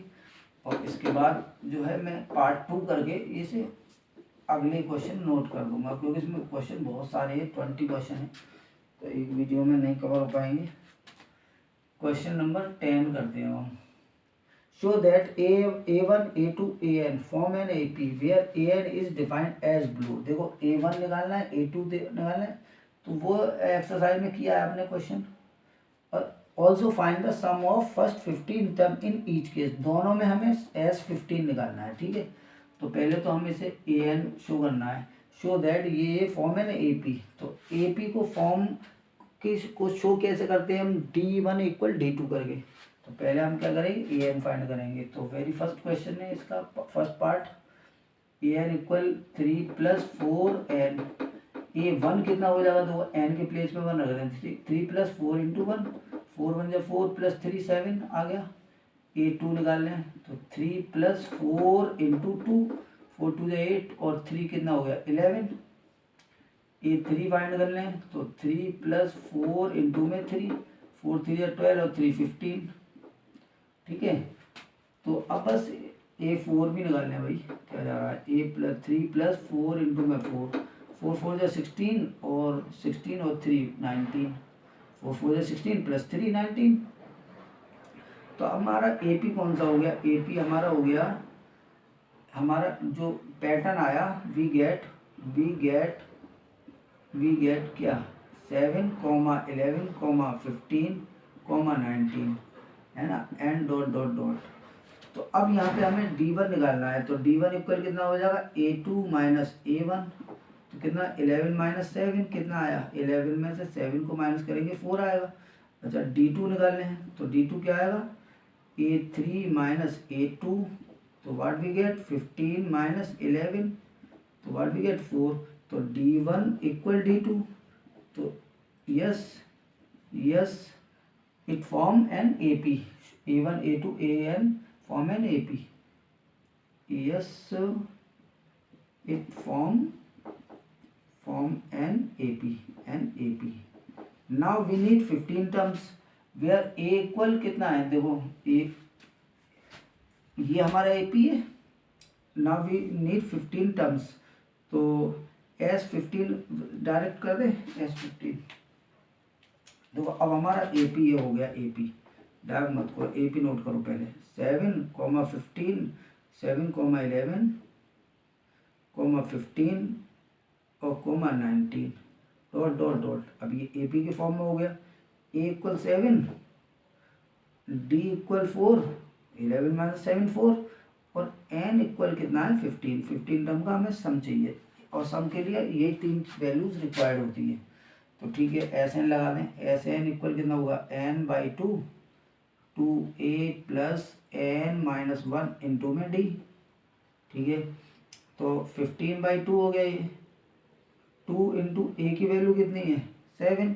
और इसके बाद जो है मैं पार्ट 2 करके इसे अगले क्वेश्चन नोट कर दूंगा, क्योंकि इसमें क्वेश्चन बहुत सारे हैं, 20 क्वेश्चन है, तो एक वीडियो में नहीं कवर हो पाएंगे। क्वेश्चन नंबर 10 करते हैं हम। Show that a1 a2 an form an AP where an is defined as below. देखो a1 निकालना है, a2 निकालना है, तो वो एक्सरसाइज में किया है आपने क्वेश्चन। और also find the sum of first 15 term in each case, दोनों में हमें S15 निकालना है। ठीक है, तो पहले तो हमें इसे an शो करना है। शो दैट ये फॉर्म है ना AP, तो AP को फॉर्म को शो कैसे करते हैं हम, D1 इक्वल D2 करके। तो पहले हम क्या करेंगे an फाइंड करेंगे। तो वेरी फर्स्ट क्वेश्चन है इसका first part, an equal 3 plus 4n, a1 कितना हो जाएगा, तो n के प्लेस में 1 रख दें, 3 प्लस 4 इंटू 1, 4 1 जा 4 प्लस 3 7 आ गया। a2 निकाल लें, तो 3 प्लस 4 इंटू 2, 4 2 जा 8 और 3 कितना हो गया 11। a3 फाइंड कर लें, तो 3 प्लस 4 इंटू में 3, 4 3 जा 12 और 3 15। ठीक है, तो अब बस a4 भी निकालना है भाई, क्या जा रहा है a प्लस 3 प्लस 4 इंटू में 4, 4 4 जा 16 और 16 और 3 19, 4 4 जा 16 प्लस 3 19। तो हमारा AP कौन सा हो गया, AP हमारा हो गया, हमारा जो पैटर्न आया वी गेट क्या 7, 11, 15, 19 है ना, एंड डॉट डॉट डॉट। तो अब यहाँ पे हमें D1 निकालना है, तो D1 इक्वल कितना हो जाएगा A2 माइनस A1, तो कितना 11 माइनस 7 कितना आया, 11 में से 7 को माइनस करेंगे 4 आएगा। अच्छा D2 निकालने हैं, तो D2 क्या आएगा A3 माइनस A2, तो व्हाट वी गेट 15 माइनस 11, तो व्हाट वी गेट 4। तो D1 इक्वल D2, तो yes it form an AP, A1 A2 AN form an AP. Yes, it form an AP. Now we need 15 terms where A equal कितना है, देखो A ये हमारा AP है। Now we need 15 terms, तो S15 direct कर दे, S15। देखो अब हमारा AP ये हो गया, AP डार्क मत करो, AP नोट करो पहले, 7, 15, 7, 11, 15 और 19 डॉट डॉट डॉट। अब ये AP के फॉर्म में हो गया, A equal 7, D equal 4, 11 minus 7 4, और N इक्वल कितना है 15 टर्म का हमें सम चाहिए, और सम के लिए ये 3 वैल्यूज रिक्वायर्ड होती है। तो ठीक है SN लगा दें, SN इक्वल कितना होगा N/2 2A plus N minus 1 into में D, ठीक है। तो 15/2 हो गया ये, 2 इंटू A की वैल्यू कितनी है 7,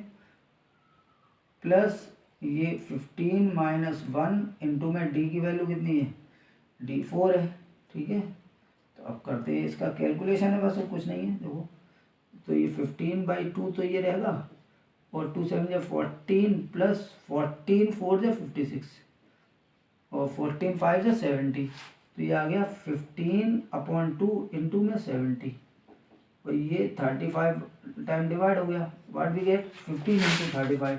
प्लस ये 15 माइनस 1 इंटू में D की वैल्यू कितनी है, D 4 है, ठीक है। तो अब करते हैं इसका कैलकुलेशन है, बस और कुछ नहीं है। देखो तो ये 15/2 तो ये रहेगा, और 2 7 जा 14 प्लस 14 4 जा 56 और 14 5 जा 70, तो ये आ गया 15/2 इंटू में 70, और ये 35 टाइम डिवाइड हो गया। व्हाट वी गेट 15 इंटू 35,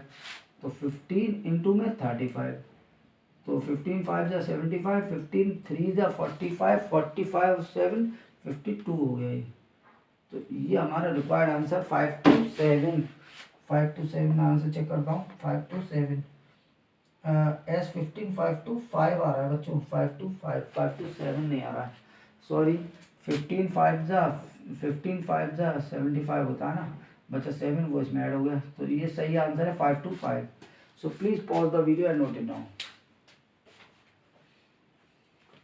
तो 15 इंटू में 35, तो 15 5 जा 75, 15 3 जा 45, 45 7 52 हो गया ये। तो ये हमारा रिक्वायर्ड आंसर 5 to 7 में आंसर चेक करता हूँ, 5 to 7 S15 5 to 5 आ रहा है बच्चों, 5 to 7 नहीं आ रहा है, सॉरी। 15 5 जा 75 होता है ना बच्चा, 7 वो इसमें ऐड हो गया, तो ये सही आंसर है 5 to 5। So please pause the video and note it down.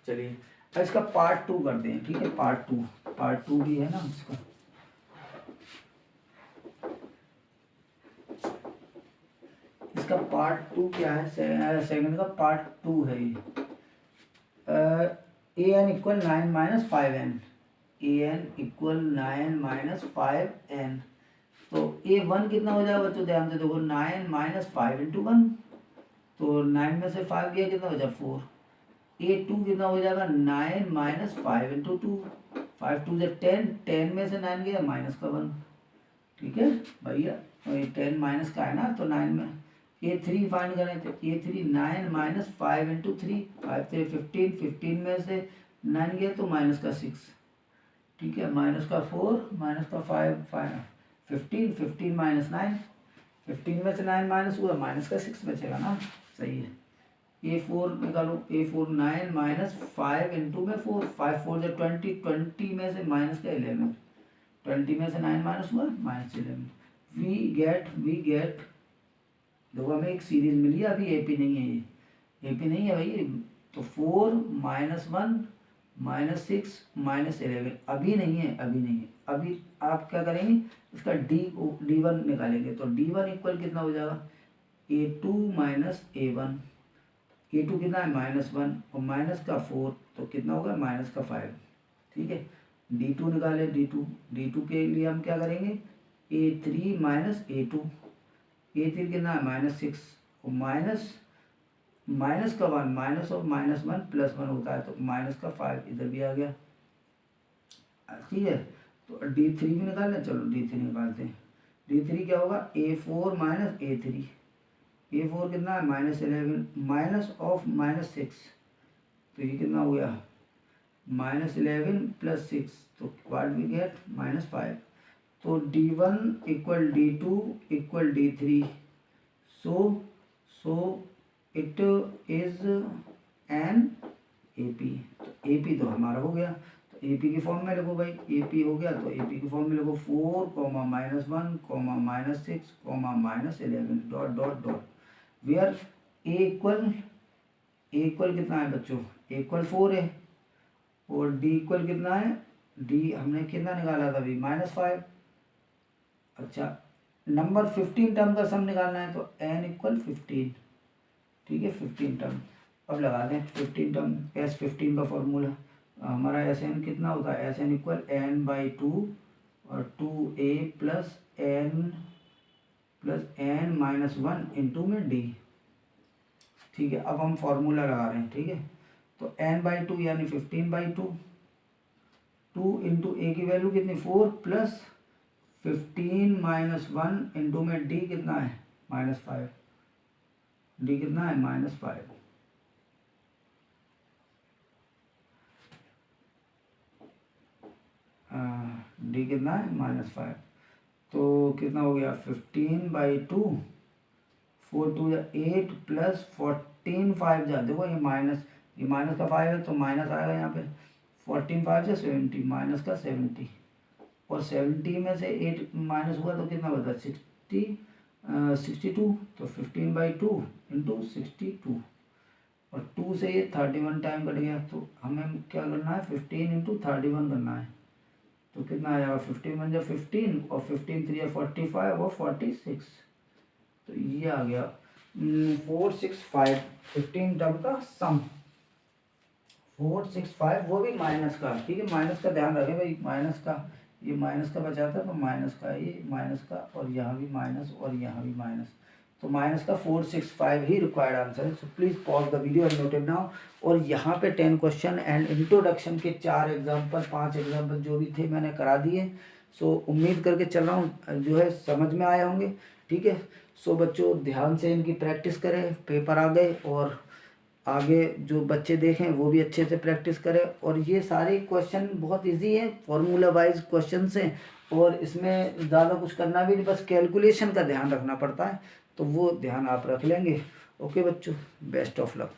चलिए इसका पार्ट 2 करते हैं, ठीक है। पार्ट टू भी है ना इसका। इसका पार्ट 2 क्या है, सेकंड का पार्ट 2 है ये। an equal 9 minus 5n, an equal 9 minus 5n। तो a1 कितना हो जाएगा बच्चों, ध्यान से देखो, 9 माइनस 5 इंटू 1, तो 9 में से 5 गया कितना हो जाएगा 4। a2 कितना हो जाएगा 9 माइनस 5 इंटू 2, 5 2 10, 10 में से 9 गया माइनस का 1, ठीक है भैया। 10 माइनस का है ना, तो 9 में A3 फाइंड करें, तो A3 9 माइनस 5 इंटू 3, 5 से 15, 15 में से 9 गया तो माइनस का 6, ठीक है, माइनस का 4, माइनस का 5 15, 15 माइनस 9, 15 में से 9 माइनस हुआ, माइनस का 6 बचेगा ना, सही है। A4 निकालो, A4 9 माइनस 5 इंटू में 4, 5 4 जो 20, 20 में से माइनस का 11, 20 में से 9 माइनस हुआ माइनस 11। वी गेट देखो हमें एक सीरीज मिली है, अभी AP नहीं है, ये AP नहीं है भाई, तो 4 माइनस 1 माइनस 6 माइनस 11 अभी नहीं है। अभी आप क्या करेंगे, इसका D1 निकालेंगे, तो D1 इक्वल कितना हो जाएगा A2 माइनस A1, A2 कितना है -1 और माइनस का 4, तो कितना होगा माइनस का 5, ठीक है। D2 निकाले, D2 के लिए हम क्या करेंगे, A3 माइनस A2, A3 कितना है -6 और माइनस का 1, माइनस और -1 +1 होता है, तो माइनस का 5 इधर भी आ गया, ठीक है। तो D3 भी निकालना, चलो D3 निकालते हैं। D3 क्या होगा, A4 माइनस A3। A4 कितना है, -11 माइनस ऑफ -6, तो ये कितना हो गया, -11 + 6, तो व्हाट वी गेट -5। तो D1 = D2 = D3, so it is an AP। तो AP तो हमारा हो गया, तो AP की फॉर्म में लिखो भाई, AP हो गया तो AP की फॉर्म में लिखो 4, -1, -6, -11 dot dot dot, where A equal कितना है बच्चों, A इक्वल 4 है, और D इक्वल कितना है, D हमने कितना निकाला था अभी, -5। अच्छा, नंबर 15 टर्म का सम निकालना है, तो n = 15, ठीक है, 15 टर्म। अब लगा दें 15 टर्म, S15 का फॉर्मूला हमारा Sn कितना होता है, Sn = n/2 और 2a + n - 1 में D, ठीक है। अब हम फॉर्मूला लगा रहे हैं, ठीक है। तो n/2 यानी 15/2, 2 × a की वैल्यू कितनी, 4 + 15 - 1 में D कितना है, -5, D कितना है, -5। D कितना है, -5, तो कितना हो गया, 15/2, 4 × 2 = 8 + 14 5 जा, देखो ये माइनस का 5 है तो माइनस आएगा यहाँ पे, 14 5 से 70, माइनस का 70, और 70 में से 8 माइनस हुआ तो कितना बचा, 62, तो 15/2 × 62, और 2 से ये 31 टाइम कट गया, तो हमें क्या करना है, 15 × 31 करना है, तो कितना आ जाएगा, 15 × 15 और 15 3 45 और 46, तो ये आ गया 465, 15 टर्म का सम 465, वो भी माइनस का, ठीक है। माइनस का ध्यान रखें भाई, माइनस का, ये माइनस का बचा था तो माइनस का, ये माइनस का, और यहाँ भी माइनस और यहाँ भी माइनस, तो माइनस का 465 ही रिक्वायर्ड आंसर है। So please pause the video and note it now. और यहाँ पे 10 क्वेश्चन एंड इंट्रोडक्शन के 4 एग्जाम्पल 5 एग्जाम्पल जो भी थे मैंने करा दिए। सो उम्मीद करके चल रहा हूँ जो है समझ में आए होंगे, ठीक है। सो बच्चों ध्यान से इनकी प्रैक्टिस करें, पेपर आ गए, और आगे जो बच्चे देखें वो भी अच्छे से प्रैक्टिस करें। और ये सारे क्वेश्चन बहुत इजी हैं, फॉर्मूला वाइज क्वेश्चन हैं, और इसमें ज़्यादा कुछ करना भी नहीं, बस कैलकुलेशन का ध्यान रखना पड़ता है, तो वो ध्यान आप रख लेंगे। ओके बच्चों, बेस्ट ऑफ लक।